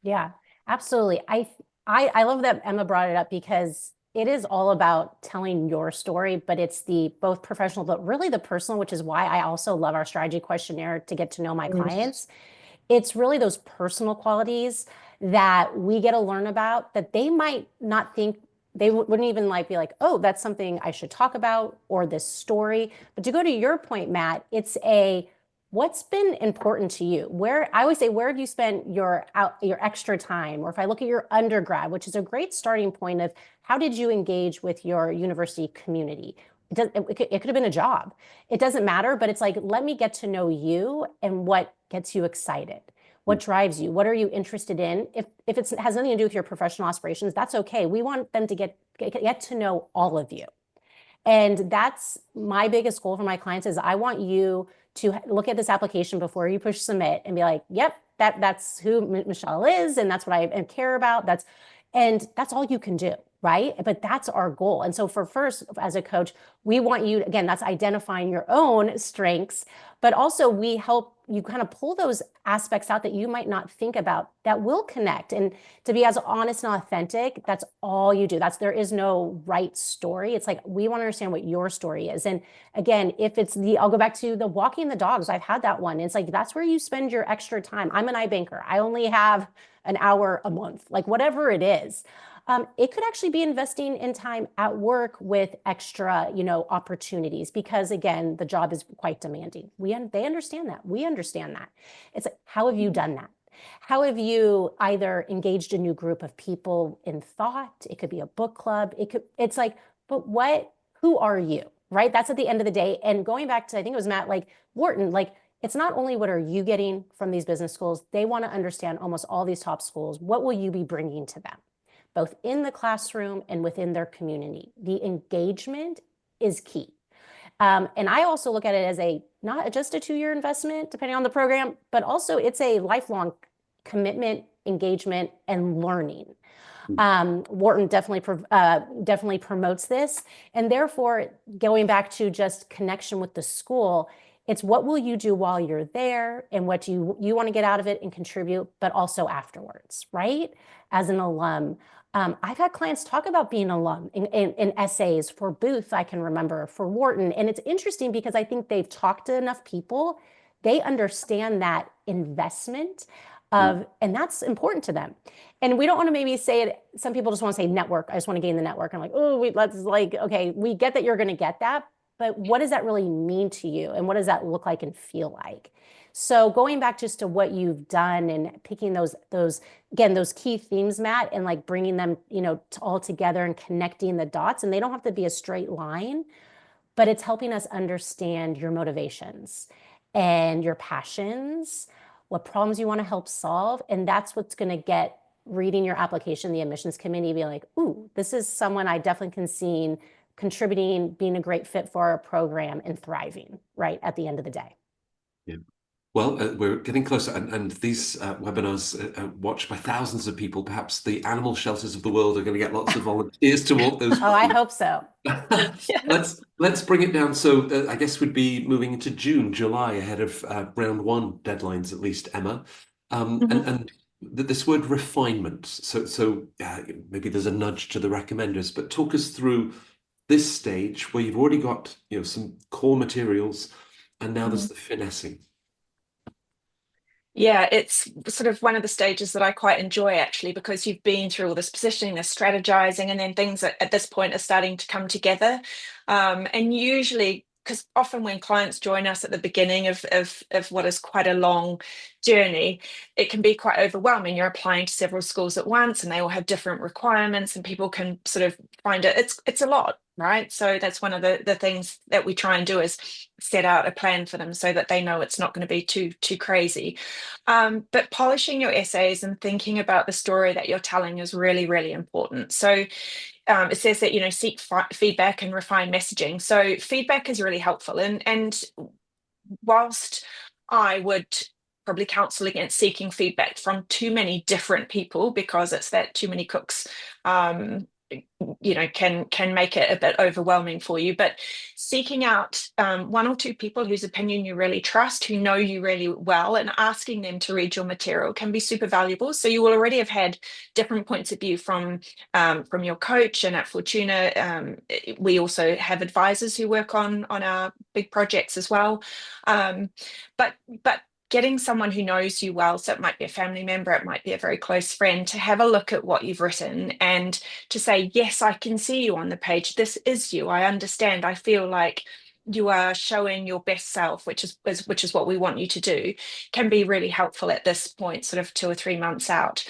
Yeah, absolutely. I love that Emma brought it up because it is all about telling your story, but it's the both professional, but really the personal, which is why I also love our strategy questionnaire to get to know my clients. It's really those personal qualities that we get to learn about that they might not think, they wouldn't even be like, oh, that's something I should talk about, or this story. But to go to your point, Matt, it's what's been important to you? I always say, where have you spent your extra time? Or if I look at your undergrad, which is a great starting point of how did you engage with your university community? It could have been a job. It doesn't matter, but it's like, let me get to know you and what gets you excited. What drives you? What are you interested in? If it has nothing to do with your professional aspirations, that's okay. We want them to get to know all of you. And that's my biggest goal for my clients is I want you to look at this application before you push submit and be like, yep, that's who Michelle is, and that's what I care about. That's all you can do, right? But that's our goal. And so first, as a coach, we want you, again, that's identifying your own strengths, but also we help you kind of pull those aspects out that you might not think about that will connect. And to be as honest and authentic, that's all you do. There is no right story. It's like, we want to understand what your story is. And again, if it's I'll go back to the walking the dogs. I've had that one. It's like, that's where you spend your extra time. I'm an iBanker. I only have an hour a month, like whatever it is. It could actually be investing in time at work with extra, opportunities, because again, the job is quite demanding. They understand that. We understand that. It's like, how have you done that? How have you either engaged a new group of people in thought? It could be a book club. It's like, but who are you, right? That's at the end of the day. And going back to, I think it was Matt, like Wharton, like, it's not only what are you getting from these business schools, they want to understand almost all these top schools. What will you be bringing to them, both in the classroom and within their community? The engagement is key. And I also look at it as not just a 2-year investment, depending on the program, but also it's a lifelong commitment, engagement, and learning. Wharton definitely promotes this. And therefore, going back to just connection with the school, it's what will you do while you're there and what do you want to get out of it and contribute, but also afterwards, right? As an alum. I've had clients talk about being an alum in essays for Booth, I can remember, for Wharton. And it's interesting because I think they've talked to enough people. They understand that investment and that's important to them. And we don't want to maybe say it. Some people just want to say network. I just want to gain the network. I'm like, okay, we get that you're going to get that, but what does that really mean to you? And what does that look like and feel like? So going back just to what you've done and picking those key themes, Matt, and like bringing them, all together and connecting the dots, and they don't have to be a straight line, but it's helping us understand your motivations and your passions, what problems you want to help solve. And that's what's going to get reading your application, the admissions committee, be like, ooh, this is someone I definitely can see contributing, being a great fit for our program and thriving, right, at the end of the day. Yeah. Well, we're getting closer, and these webinars are watched by thousands of people. Perhaps the animal shelters of the world are going to get lots of volunteers to walk those. Oh, I hope so. Let's bring it down. So I guess we'd be moving into June, July, ahead of round one deadlines, at least, Emma. And this word refinement. So maybe there's a nudge to the recommenders, but talk us through this stage where you've already got some core materials, and now there's the finessing. Yeah, it's sort of one of the stages that I quite enjoy, actually, because you've been through all this positioning, this strategizing, and then things at this point are starting to come together. And usually, because often when clients join us at the beginning of what is quite a long journey, it can be quite overwhelming. You're applying to several schools at once, and they all have different requirements, and people can sort of find it's a lot, right? So that's one of the things that we try and do is set out a plan for them so that they know it's not going to be too crazy. But polishing your essays and thinking about the story that you're telling is really, really important. So it says that, seek feedback and refine messaging. So feedback is really helpful. And whilst I would probably counsel against seeking feedback from too many different people, because it's that too many cooks can make it a bit overwhelming for you, but seeking out one or two people whose opinion you really trust, who know you really well, and asking them to read your material can be super valuable. So you will already have had different points of view from your coach, and at Fortuna we also have advisors who work on our big projects as well, but getting someone who knows you well, so it might be a family member, it might be a very close friend, to have a look at what you've written and to say, yes, I can see you on the page. This is you. I understand. I feel like you are showing your best self, which is what we want you to do, can be really helpful at this point, sort of 2 or 3 months out.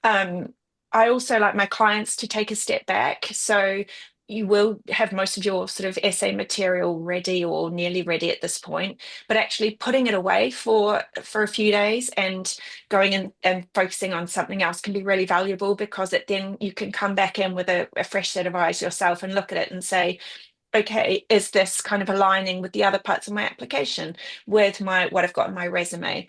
I also like my clients to take a step back. So you will have most of your sort of essay material ready or nearly ready at this point, but actually putting it away for a few days and going in and focusing on something else can be really valuable, because then you can come back in with a fresh set of eyes yourself and look at it and say, okay, is this kind of aligning with the other parts of my application, with what I've got in my resume,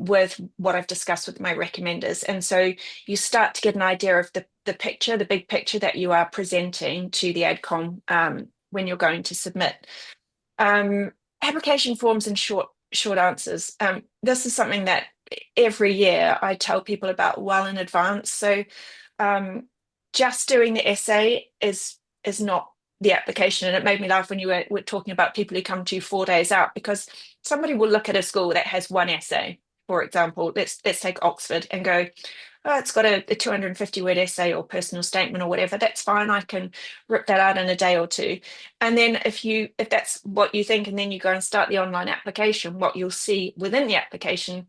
with what I've discussed with my recommenders? And so you start to get an idea of the picture, the big picture that you are presenting to the AdCom when you're going to submit. Application forms and short answers. This is something that every year I tell people about well in advance. So just doing the essay is not the application. And it made me laugh when you were talking about people who come to you 4 days out, because somebody will look at a school that has one essay, for example. Let's take Oxford, and go, oh, it's got a 250-word essay or personal statement or whatever. That's fine. I can rip that out in a day or two. And then if that's what you think, and then you go and start the online application, what you'll see within the application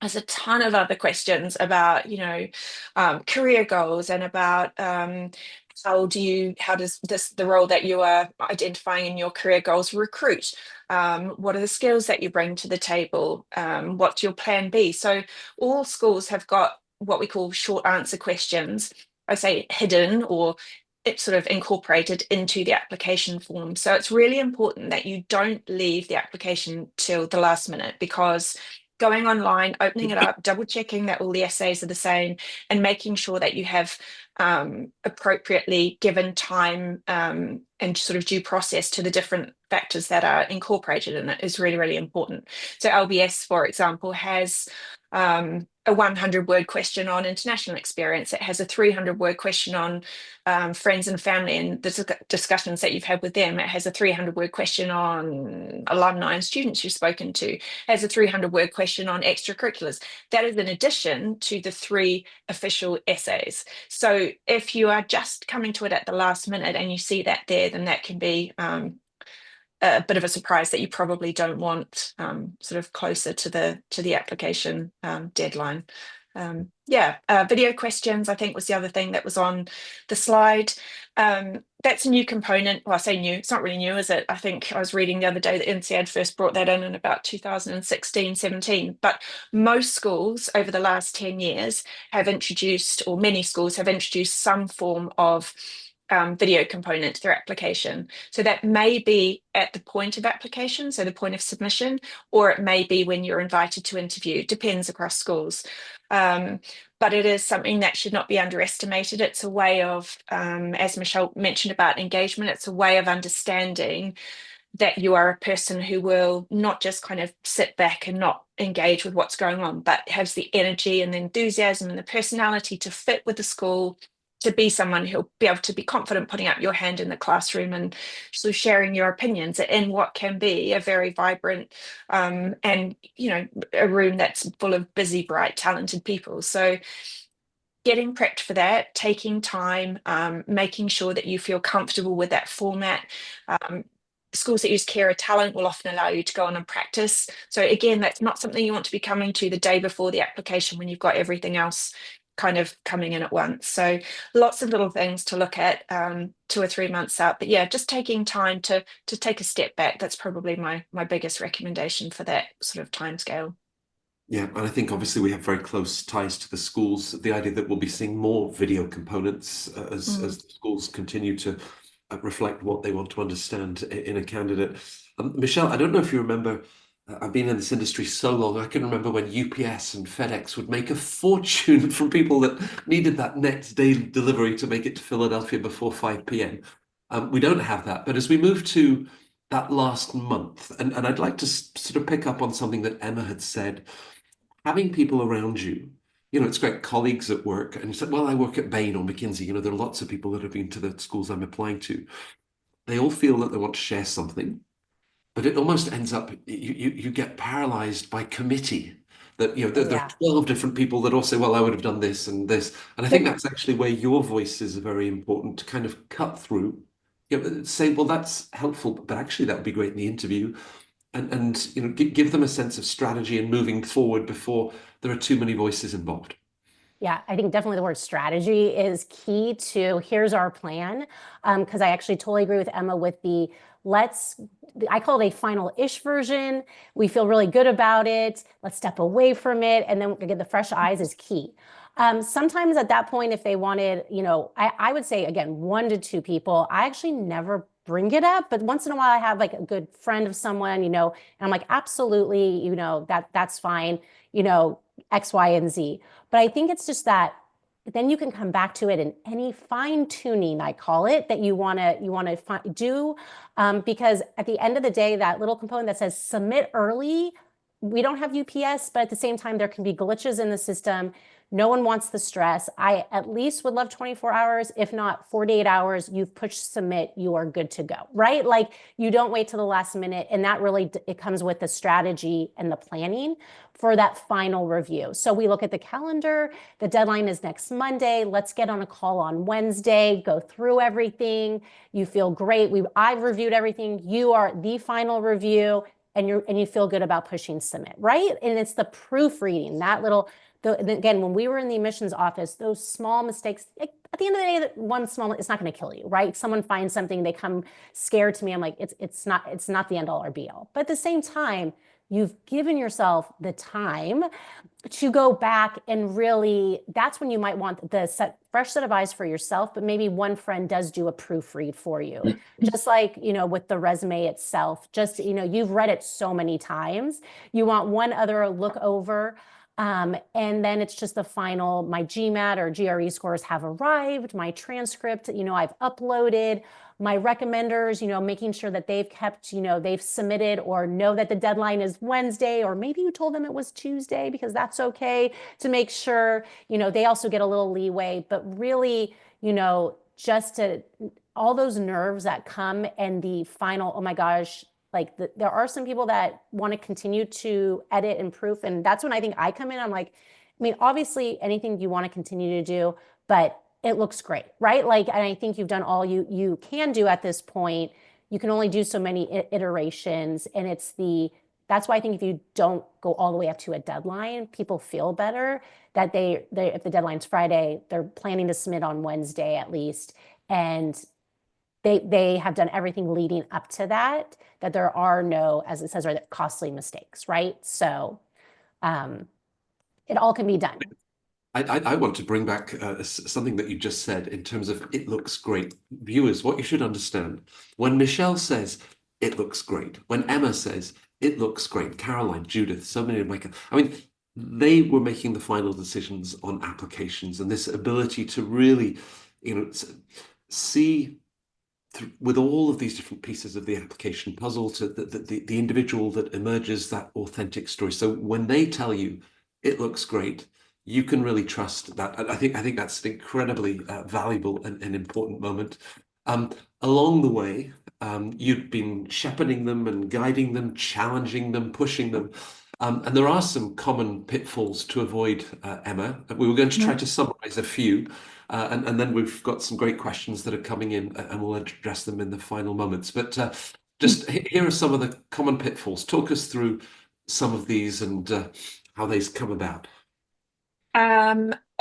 is a ton of other questions about, career goals, and about how does the role that you are identifying in your career goals recruit? What are the skills that you bring to the table? What's your plan B? So all schools have got what we call short answer questions, I say hidden, or it's sort of incorporated into the application form. So it's really important that you don't leave the application till the last minute, because going online, opening it up, double checking that all the essays are the same, and making sure that you have appropriately given time and sort of due process to the different factors that are incorporated in it is really, really important. So LBS, for example, has a 100-word question on international experience. It has a 300-word question on friends and family and the discussions that you've had with them. It has a 300-word question on alumni and students you've spoken to. It has a 300-word question on extracurriculars. That is in addition to the 3 official essays. So if you are just coming to it at the last minute and you see that there, then that can be a bit of a surprise that you probably don't want sort of closer to the application deadline. Video questions, I think, was the other thing that was on the slide. That's a new component. Well, I say new, it's not really new, is it? I think I was reading the other day that NCAD first brought that in about 2016, 17. But most schools over the last 10 years have introduced, or many schools have introduced, some form of video component to their application. So that may be at the point of application, so the point of submission, or it may be when you're invited to interview, depends across schools. But it is something that should not be underestimated. It's a way of, as Michelle mentioned about engagement, it's a way of understanding that you are a person who will not just kind of sit back and not engage with what's going on, but has the energy and the enthusiasm and the personality to fit with the school, to be someone who'll be able to be confident putting up your hand in the classroom and sort of sharing your opinions in what can be a very vibrant and, a room that's full of busy, bright, talented people. So getting prepped for that, taking time, making sure that you feel comfortable with that format. Schools that use Carer Talent will often allow you to go on and practice. So again, that's not something you want to be coming to the day before the application when you've got everything else kind of coming in at once. So lots of little things to look at 2 or 3 months out. But yeah, just taking time to take a step back. That's probably my biggest recommendation for that sort of timescale. Yeah, and I think obviously we have very close ties to the schools. The idea that we'll be seeing more video components as the schools continue to reflect what they want to understand in a candidate. Michelle, I don't know if you remember, I've been in this industry so long, I can remember when UPS and FedEx would make a fortune from people that needed that next day delivery to make it to Philadelphia before 5 p.m. We don't have that, but as we move to that last month, and I'd like to sort of pick up on something that Emma had said, having people around you, it's great, colleagues at work, and you said, well, I work at Bain or McKinsey, there are lots of people that have been to the schools I'm applying to. They all feel that they want to share something, but it almost ends up, you get paralyzed by committee. That, there are 12 different people that all say, well, I would have done this and this. And I think that's actually where your voice is very important, to kind of cut through, say, well, that's helpful, but actually that would be great in the interview. And give them a sense of strategy and moving forward before there are too many voices involved. Yeah, I think definitely the word strategy is key to here's our plan. Because I actually totally agree with Emma with I call it a final-ish version. We feel really good about it. Let's step away from it. And then get the fresh eyes is key. Sometimes at that point, if they wanted, I would say, again, 1 to 2 people, I actually never bring it up, but once in a while I have like a good friend of someone, and I'm like, absolutely, that's fine, X, Y, and Z. But I think it's just that then you can come back to it in any fine tuning, I call it, that you want to do, because at the end of the day, that little component that says submit early, we don't have UPS, but at the same time, there can be glitches in the system. No one wants the stress. I at least would love 24 hours. If not 48 hours, you've pushed submit, you are good to go, right? Like you don't wait till the last minute. And that really, it comes with the strategy and the planning for that final review. So we look at the calendar, the deadline is next Monday. Let's get on a call on Wednesday, go through everything. You feel great. I've reviewed everything. You are the final review and you feel good about pushing submit, right? And it's the proofreading, that little, again, when we were in the admissions office, those small mistakes, at the end of the day, one small, it's not going to kill you, right? Someone finds something, they come scared to me. I'm like, it's not the end all or be all. But at the same time, you've given yourself the time to go back and really, that's when you might want the fresh set of eyes for yourself, but maybe one friend does do a proofread for you. Just like, with the resume itself, just, you've read it so many times. You want one other look over. And then it's just the final, my GMAT or GRE scores have arrived, my transcript, I've uploaded, my recommenders, making sure that they've kept, they've submitted or know that the deadline is Wednesday, or maybe you told them it was Tuesday, because that's okay, to make sure, they also get a little leeway, but really, just to all those nerves that come and the final, oh my gosh, like there are some people that want to continue to edit and proof. And that's when I think I come in. I'm like, obviously anything you want to continue to do, but it looks great, right? Like, and I think you've done all you can do at this point. You can only do so many iterations, and it's the That's why I think if you don't go all the way up to a deadline, people feel better that if the deadline's Friday, they're planning to submit on Wednesday at least, and they have done everything leading up to that there are no, as it says, costly mistakes, right? So it all can be done. I want to bring back something that you just said in terms of it looks great. Viewers, what you should understand, when Michelle says it looks great, when Emma says it looks great, Caroline, Judith, so many of my, I mean, they were making the final decisions on applications, and this ability to really, see with all of these different pieces of the application puzzle to the individual that emerges, that authentic story. So when they tell you it looks great, you can really trust that. I think that's an incredibly valuable and important moment. Along the way, you've been shepherding them and guiding them, challenging them, pushing them. And there are some common pitfalls to avoid, Emma. We were going to try to summarize a few, and then we've got some great questions that are coming in, and we'll address them in the final moments. But just here are some of the common pitfalls. Talk us through some of these and how they've come about.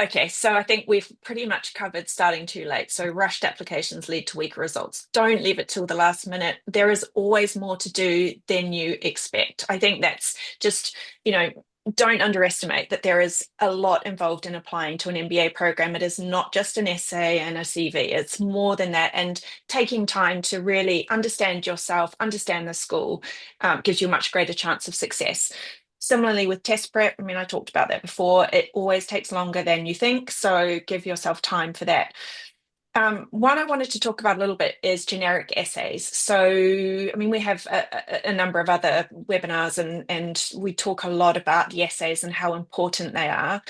Okay, so I think we've pretty much covered starting too late. So rushed applications lead to weaker results. Don't leave it till the last minute. There is always more to do than you expect. I think that's just, don't underestimate that there is a lot involved in applying to an MBA program. It is not just an essay and a CV. It's more than that. And taking time to really understand yourself, understand the school, gives you a much greater chance of success. Similarly with test prep, I mean, I talked about that before, it always takes longer than you think, so give yourself time for that. One I wanted to talk about a little bit is generic essays. So, I mean, we have a number of other webinars and we talk a lot about the essays and how important they are.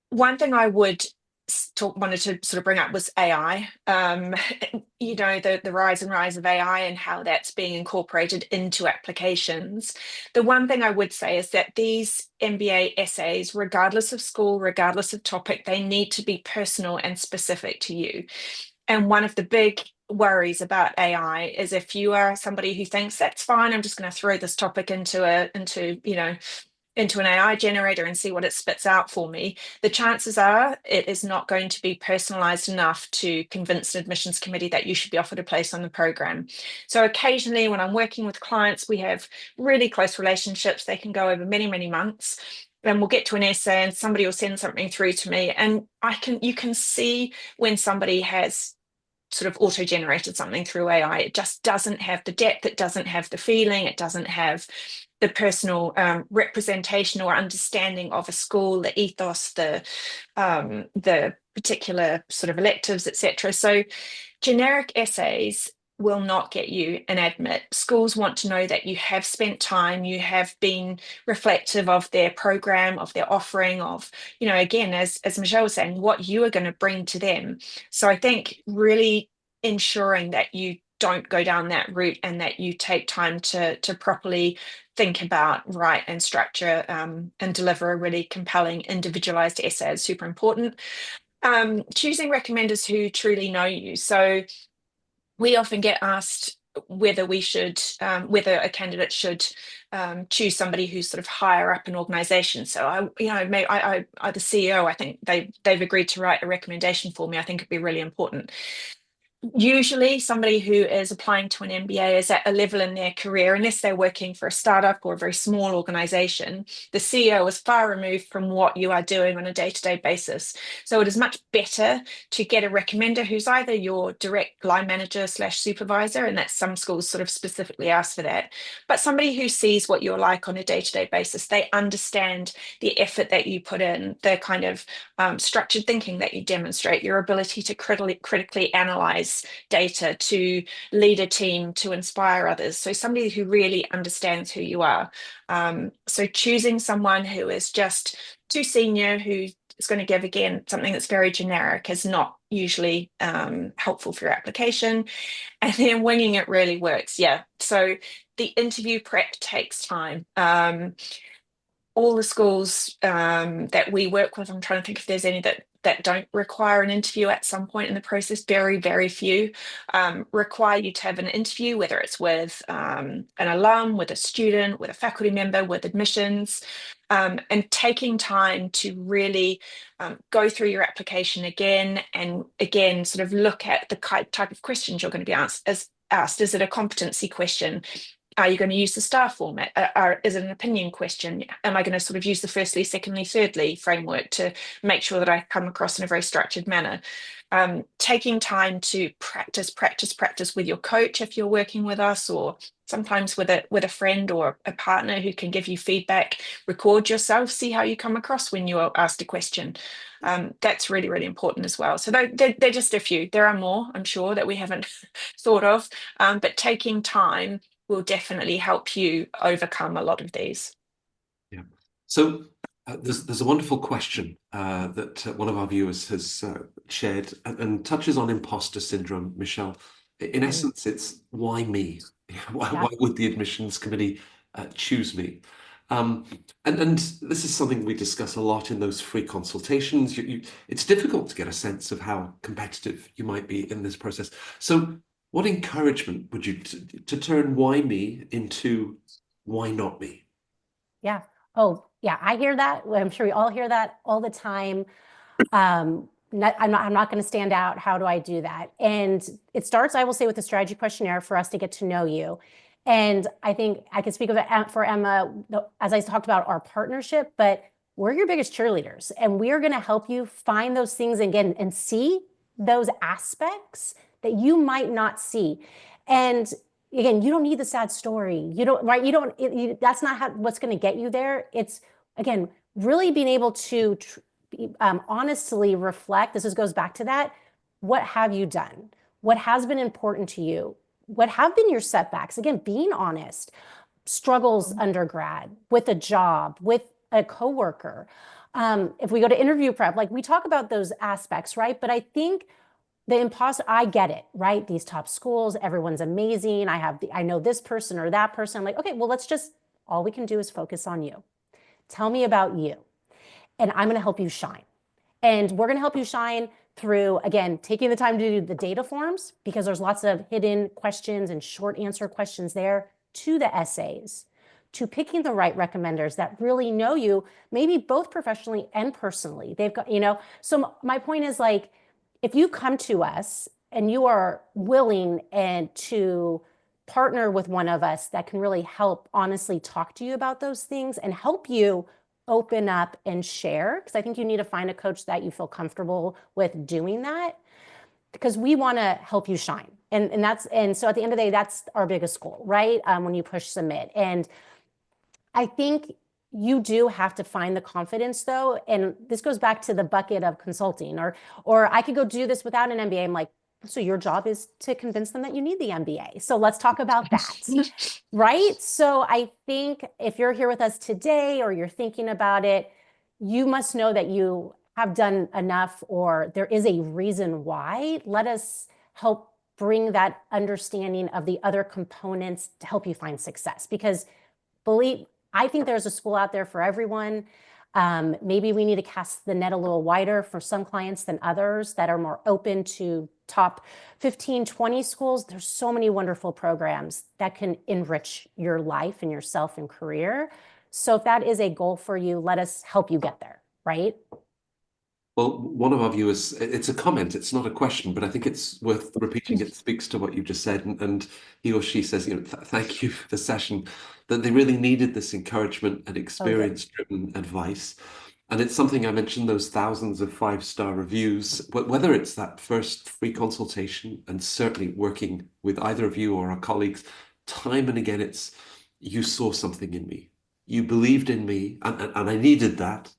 One thing I wanted to sort of bring up was AI. The rise of AI and how that's being incorporated into applications. The one thing I would say is that these MBA essays, regardless of school, regardless of topic, they need to be personal and specific to you. And one of the big worries about AI is if you are somebody who thinks that's fine, I'm just going to throw this topic into an AI generator and see what it spits out for me, the chances are it is not going to be personalized enough to convince an admissions committee that you should be offered a place on the program. So occasionally when I'm working with clients, we have really close relationships. They can go over many, many months. And we'll get to an essay and somebody will send something through to me. And you can see when somebody has sort of auto-generated something through AI. It just doesn't have the depth, it doesn't have the feeling, it doesn't have the personal representation or understanding of a school, the ethos, the particular sort of electives, etc. So generic essays will not get you an admit. Schools want to know that you have spent time, you have been reflective of their program, of their offering, of, again, as Michelle was saying, what you are going to bring to them. So I think really ensuring that you don't go down that route and that you take time to properly think about, write and structure and deliver a really compelling individualized essay is super important. Choosing recommenders who truly know you. So we often get asked whether whether a candidate should choose somebody who's sort of higher up an organization. So the CEO, I think they've agreed to write a recommendation for me. I think it'd be really important. Usually somebody who is applying to an MBA is at a level in their career, unless they're working for a startup or a very small organization, the CEO is far removed from what you are doing on a day-to-day basis. So it is much better to get a recommender who's either your direct line manager / supervisor, and that's some schools sort of specifically ask for that, but somebody who sees what you're like on a day-to-day basis. They understand the effort that you put in, the kind of structured thinking that you demonstrate, your ability to critically analyze data, to lead a team, to inspire others. So somebody who really understands who you are. So choosing someone who is just too senior, who is going to give, again, something that's very generic, is not usually helpful for your application. And then winging it really works. Yeah. So the interview prep takes time. All the schools that we work with, I'm trying to think if there's any that that don't require an interview at some point in the process, very, very few, require you to have an interview, whether it's with an alum, with a student, with a faculty member, with admissions, and taking time to really go through your application again and again, sort of look at the type of questions you're going to be asked. Is it a competency question? Are you going to use the STAR format? Is it an opinion question? Am I going to sort of use the firstly, secondly, thirdly framework to make sure that I come across in a very structured manner? Taking time to practice with your coach if you're working with us, or sometimes with a friend or a partner who can give you feedback. Record yourself, see how you come across when you're asked a question. That's really, really important as well. So they're just a few. There are more, I'm sure, that we haven't thought of, but taking time will definitely help you overcome a lot of these. Yeah. So there's a wonderful question that one of our viewers has shared and touches on imposter syndrome, Michelle. In essence, it's why me? Why would the admissions committee choose me? And this is something we discuss a lot in those free consultations. It's difficult to get a sense of how competitive you might be in this process. So what encouragement would you to turn why me into why not me? Yeah. Oh, yeah. I hear that. I'm sure we all hear that all the time. I'm not going to stand out. How do I do that? And it starts, I will say, with the strategy questionnaire for us to get to know you. And I think I can speak of it for Emma, as I talked about our partnership, but we're your biggest cheerleaders, and we are going to help you find those things again and see those aspects that you might not see. And again, you don't need the sad story. You don't, right? You don't, that's not what's going to get you there. It's, again, really being able to honestly reflect. This goes back to that. What have you done? What has been important to you? What have been your setbacks? Again, being honest. Struggles undergrad, with a job, with a coworker. If we go to interview prep, like we talk about those aspects, right? But I think the imposter, I get it, right? These top schools, everyone's amazing. I know this person or that person. I'm like, okay, well, all we can do is focus on you. Tell me about you. And I'm going to help you shine. And we're going to help you shine through, again, taking the time to do the data forms, because there's lots of hidden questions and short answer questions there, to the essays, to picking the right recommenders that really know you, maybe both professionally and personally. They've got, so my point is, like, if you come to us and you are willing and to partner with one of us that can really help honestly talk to you about those things and help you open up and share, because I think you need to find a coach that you feel comfortable with doing that, because we want to help you shine. And so at the end of the day, that's our biggest goal, right? When you push submit. And I think you do have to find the confidence, though. And this goes back to the bucket of consulting, or I could go do this without an MBA. I'm like, so your job is to convince them that you need the MBA. So let's talk about that, right? So I think if you're here with us today or you're thinking about it, you must know that you have done enough, or there is a reason why. Let us help bring that understanding of the other components to help you find success. Because I think there's a school out there for everyone. Maybe we need to cast the net a little wider for some clients than others that are more open to top 15, 20 schools. There's so many wonderful programs that can enrich your life and yourself and career. So if that is a goal for you, let us help you get there, right? Well, one of our viewers, it's a comment, it's not a question, but I think it's worth repeating. It speaks to what you just said. And he or she says, thank you for the session, that they really needed this encouragement and experience-driven advice. And it's something I mentioned, those thousands of 5-star reviews, whether it's that first free consultation, and certainly working with either of you or our colleagues, time and again, it's, you saw something in me. You believed in me, and I needed that.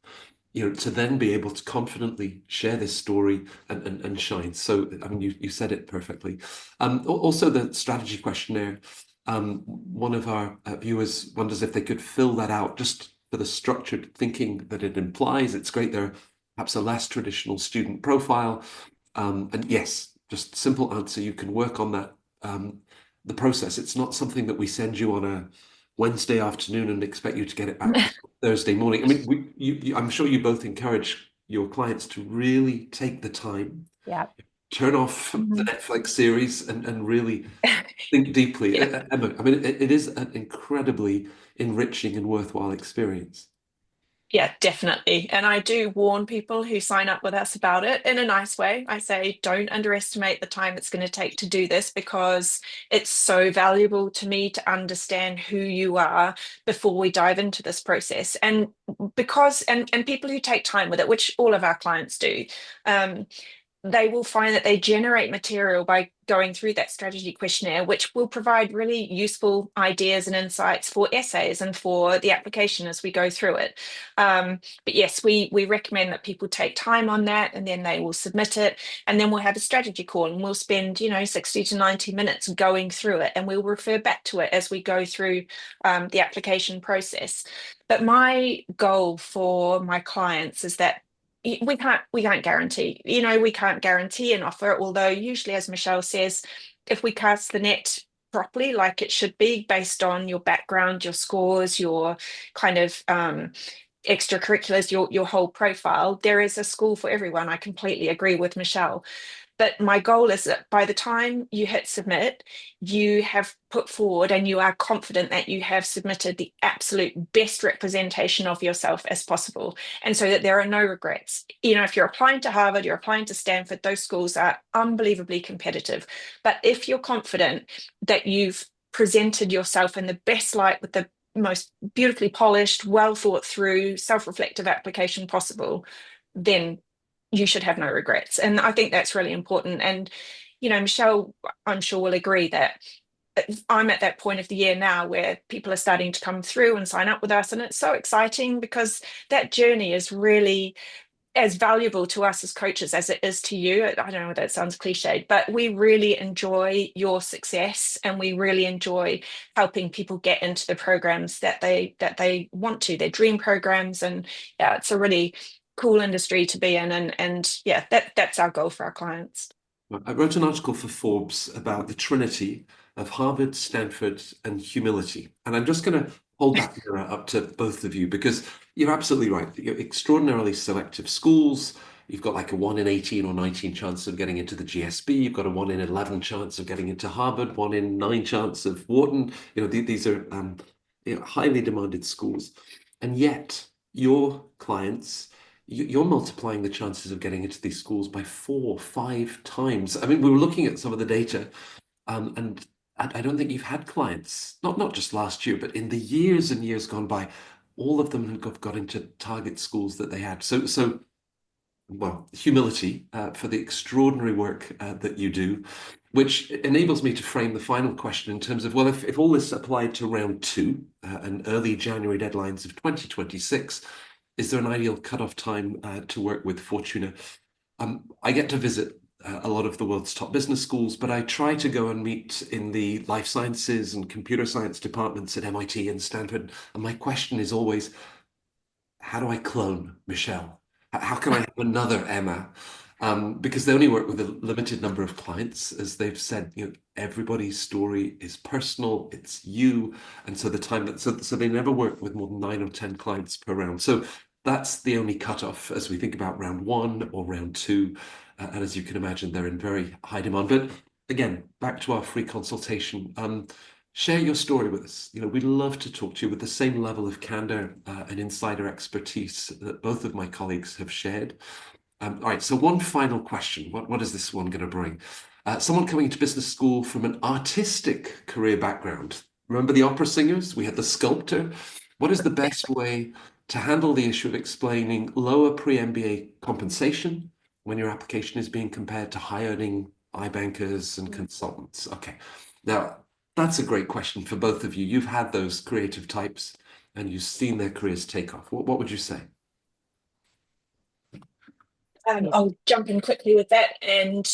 To then be able to confidently share this story and shine. So, I mean, you said it perfectly. Also, the strategy questionnaire, one of our viewers wonders if they could fill that out just for the structured thinking that it implies. It's great. They're perhaps a less traditional student profile. And yes, just simple answer. You can work on that. The process, it's not something that we send you on a Wednesday afternoon and expect you to get it back Thursday morning. I mean, I'm sure you both encourage your clients to really take the time, Yeah. turn off the Netflix series and really think deeply. Yeah. Emma, I mean, it is an incredibly enriching and worthwhile experience. Yeah, definitely. And I do warn people who sign up with us about it in a nice way. I say, don't underestimate the time it's going to take to do this, because it's so valuable to me to understand who you are before we dive into this process. And and people who take time with it, which all of our clients do, they will find that they generate material by going through that strategy questionnaire, which will provide really useful ideas and insights for essays and for the application as we go through it. But yes, we recommend that people take time on that, and then they will submit it, and then we'll have a strategy call, and we'll spend 60 to 90 minutes going through it, and we'll refer back to it as we go through the application process. But my goal for my clients is that we can't guarantee, we can't guarantee an offer, although usually, as Michelle says, if we cast the net properly, like it should be, based on your background, your scores, your kind of extracurriculars, your whole profile, there is a school for everyone. I completely agree with Michelle. But my goal is that by the time you hit submit, you have put forward and you are confident that you have submitted the absolute best representation of yourself as possible. And so that there are no regrets. If you're applying to Harvard, you're applying to Stanford, those schools are unbelievably competitive. But if you're confident that you've presented yourself in the best light with the most beautifully polished, well thought through, self-reflective application possible, then you should have no regrets. And I think that's really important. And, Michelle, I'm sure will agree that I'm at that point of the year now where people are starting to come through and sign up with us. And it's so exciting, because that journey is really as valuable to us as coaches as it is to you. I don't know if that sounds cliched, but we really enjoy your success, and we really enjoy helping people get into the programs that they want to, their dream programs. And yeah, it's a really cool industry to be in, and yeah, that's our goal for our clients. I wrote an article for Forbes about the trinity of Harvard, Stanford, and humility. And I'm just going to hold that mirror up to both of you, because you're absolutely right. You're extraordinarily selective schools. You've got like a 1 in 18 or 19 chance of getting into the GSB. You've got a 1 in 11 chance of getting into Harvard, 1 in 9 chance of Wharton. These are highly demanded schools. And yet your clients, you're multiplying the chances of getting into these schools by 4, 5 times. I mean, we were looking at some of the data, and I don't think you've had clients, not just last year, but in the years and years gone by, all of them have got into target schools that they had. So well, humility for the extraordinary work that you do, which enables me to frame the final question in terms of, well, if all this applied to round 2 and early January deadlines of 2026, is there an ideal cutoff time to work with Fortuna? I get to visit a lot of the world's top business schools, but I try to go and meet in the life sciences and computer science departments at MIT and Stanford. And my question is always, how do I clone Michelle? How can I have another Emma? Because they only work with a limited number of clients. As they've said, everybody's story is personal, it's you. And so so they never work with more than 9 or 10 clients per round. So that's the only cutoff as we think about round 1 or round 2. And as you can imagine, they're in very high demand. But again, back to our free consultation. Share your story with us. We'd love to talk to you with the same level of candor and insider expertise that both of my colleagues have shared. All right, so one final question. What is this one going to bring? Someone coming into business school from an artistic career background. Remember the opera singers? We had the sculptor. What is the best way to handle the issue of explaining lower pre-MBA compensation when your application is being compared to high-earning iBankers and consultants? Okay, now that's a great question for both of you. You've had those creative types and you've seen their careers take off. What would you say? I'll jump in quickly with that. And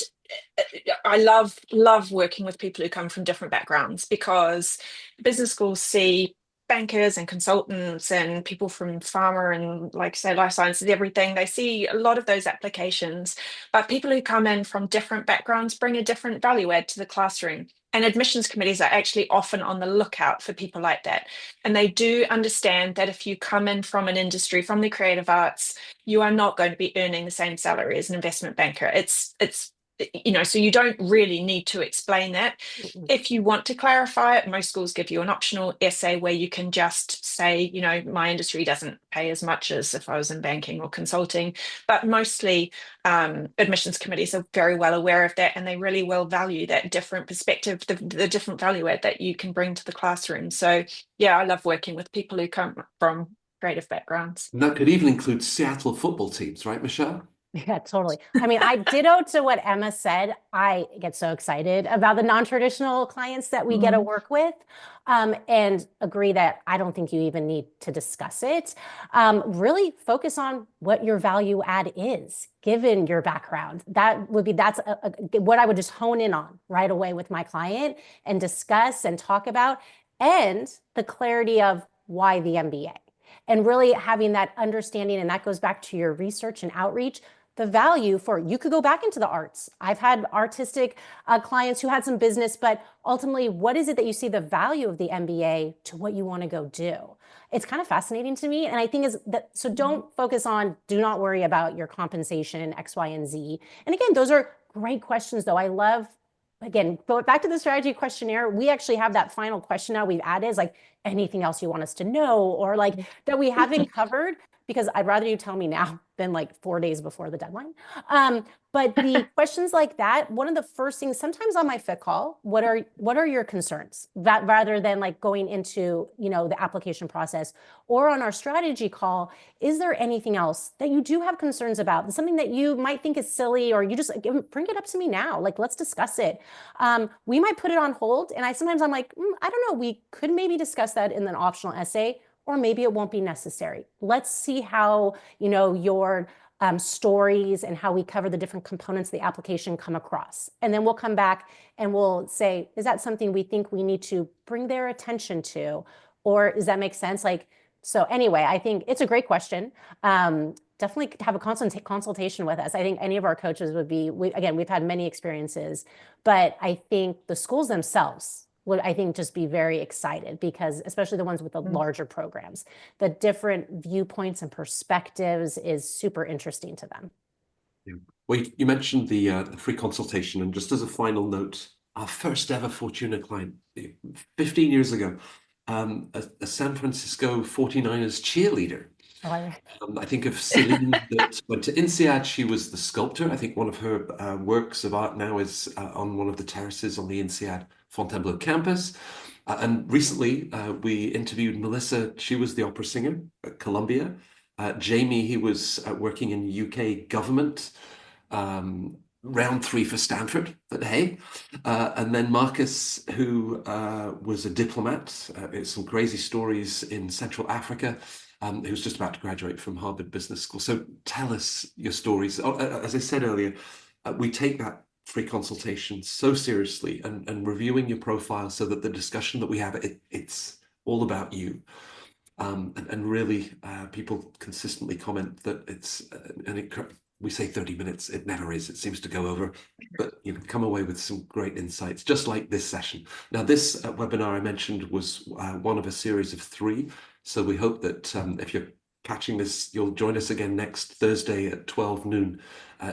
I love working with people who come from different backgrounds, because business schools see bankers and consultants and people from pharma and, like say, life sciences, everything. They see a lot of those applications, but people who come in from different backgrounds bring a different value add to the classroom. And admissions committees are actually often on the lookout for people like that. And they do understand that if you come in from an industry, from the creative arts, you are not going to be earning the same salary as an investment banker. It's so you don't really need to explain that. If you want to clarify it, most schools give you an optional essay where you can just say, my industry doesn't pay as much as if I was in banking or consulting. But mostly admissions committees are very well aware of that, and they really will value that different perspective, the different value add that you can bring to the classroom. So yeah, I love working with people who come from creative backgrounds. And that could even include Seattle football teams, right, Michelle? Yeah, totally. I mean, I ditto to what Emma said. I get so excited about the non-traditional clients that we get to work with, and agree that I don't think you even need to discuss it. Really focus on what your value add is, given your background. That's what I would just hone in on right away with my client and discuss and talk about, and the clarity of why the MBA. And really having that understanding, and that goes back to your research and outreach, the value for, you could go back into the arts. I've had artistic clients who had some business, but ultimately, what is it that you see the value of the MBA to what you want to go do? It's kind of fascinating to me. And I think so don't focus on, do not worry about your compensation, X, Y, and Z. And again, those are great questions though. I love, again, go back to the strategy questionnaire. We actually have that final question now we've added, is like, anything else you want us to know, or like that we haven't covered, because I'd rather you tell me now than like 4 days before the deadline. But the questions like that, one of the first things, sometimes on my fit call, what are your concerns? That rather than like going into, the application process, or on our strategy call, is there anything else that you do have concerns about? Something that you might think is silly, or you just bring it up to me now, like, let's discuss it. We might put it on hold. And I'm like, I don't know, we could maybe discuss that in an optional essay, or maybe it won't be necessary. Let's see how, your stories and how we cover the different components of the application come across. And then we'll come back and we'll say, is that something we think we need to bring their attention to? Or does that make sense? So anyway, I think it's a great question. Definitely have a consultation with us. I think any of our coaches would be, we've had many experiences, but I think the schools themselves would, I think, just be very excited, because especially the ones with the larger programs, the different viewpoints and perspectives is super interesting to them. Yeah. Well, you mentioned the free consultation, and just as a final note, our first ever Fortuna client, 15 years ago, a San Francisco 49ers cheerleader. I think of Celine that went to INSEAD. She was the sculptor. I think one of her works of art now is on one of the terraces on the INSEAD Fontainebleau campus. And recently we interviewed Melissa. She was the opera singer at Columbia. Jamie, he was working in UK government. Round 3 for Stanford, but hey. And then Marcus, who was a diplomat, some crazy stories in Central Africa, who's just about to graduate from Harvard Business School. So tell us your stories. As I said earlier, we take that free consultation so seriously, and reviewing your profile so that the discussion that we have, it's all about you. And really, people consistently comment that it's we say 30 minutes, it never is. It seems to go over, but come away with some great insights, just like this session. Now, this webinar I mentioned was one of a series of 3. So we hope that if you're catching this, you'll join us again next Thursday at 12 noon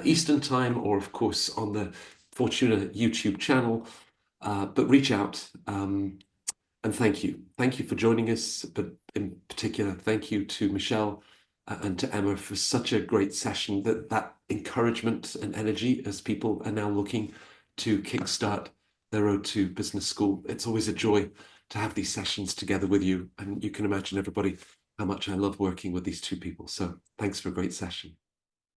Eastern time, or of course on the Fortuna YouTube channel. But reach out, and thank you. Thank you for joining us, but in particular, thank you to Michelle and to Emma for such a great session. That encouragement and energy as people are now looking to kickstart their road to business school. It's always a joy to have these sessions together with you. And you can imagine, everybody, how much I love working with these 2 people. So thanks for a great session.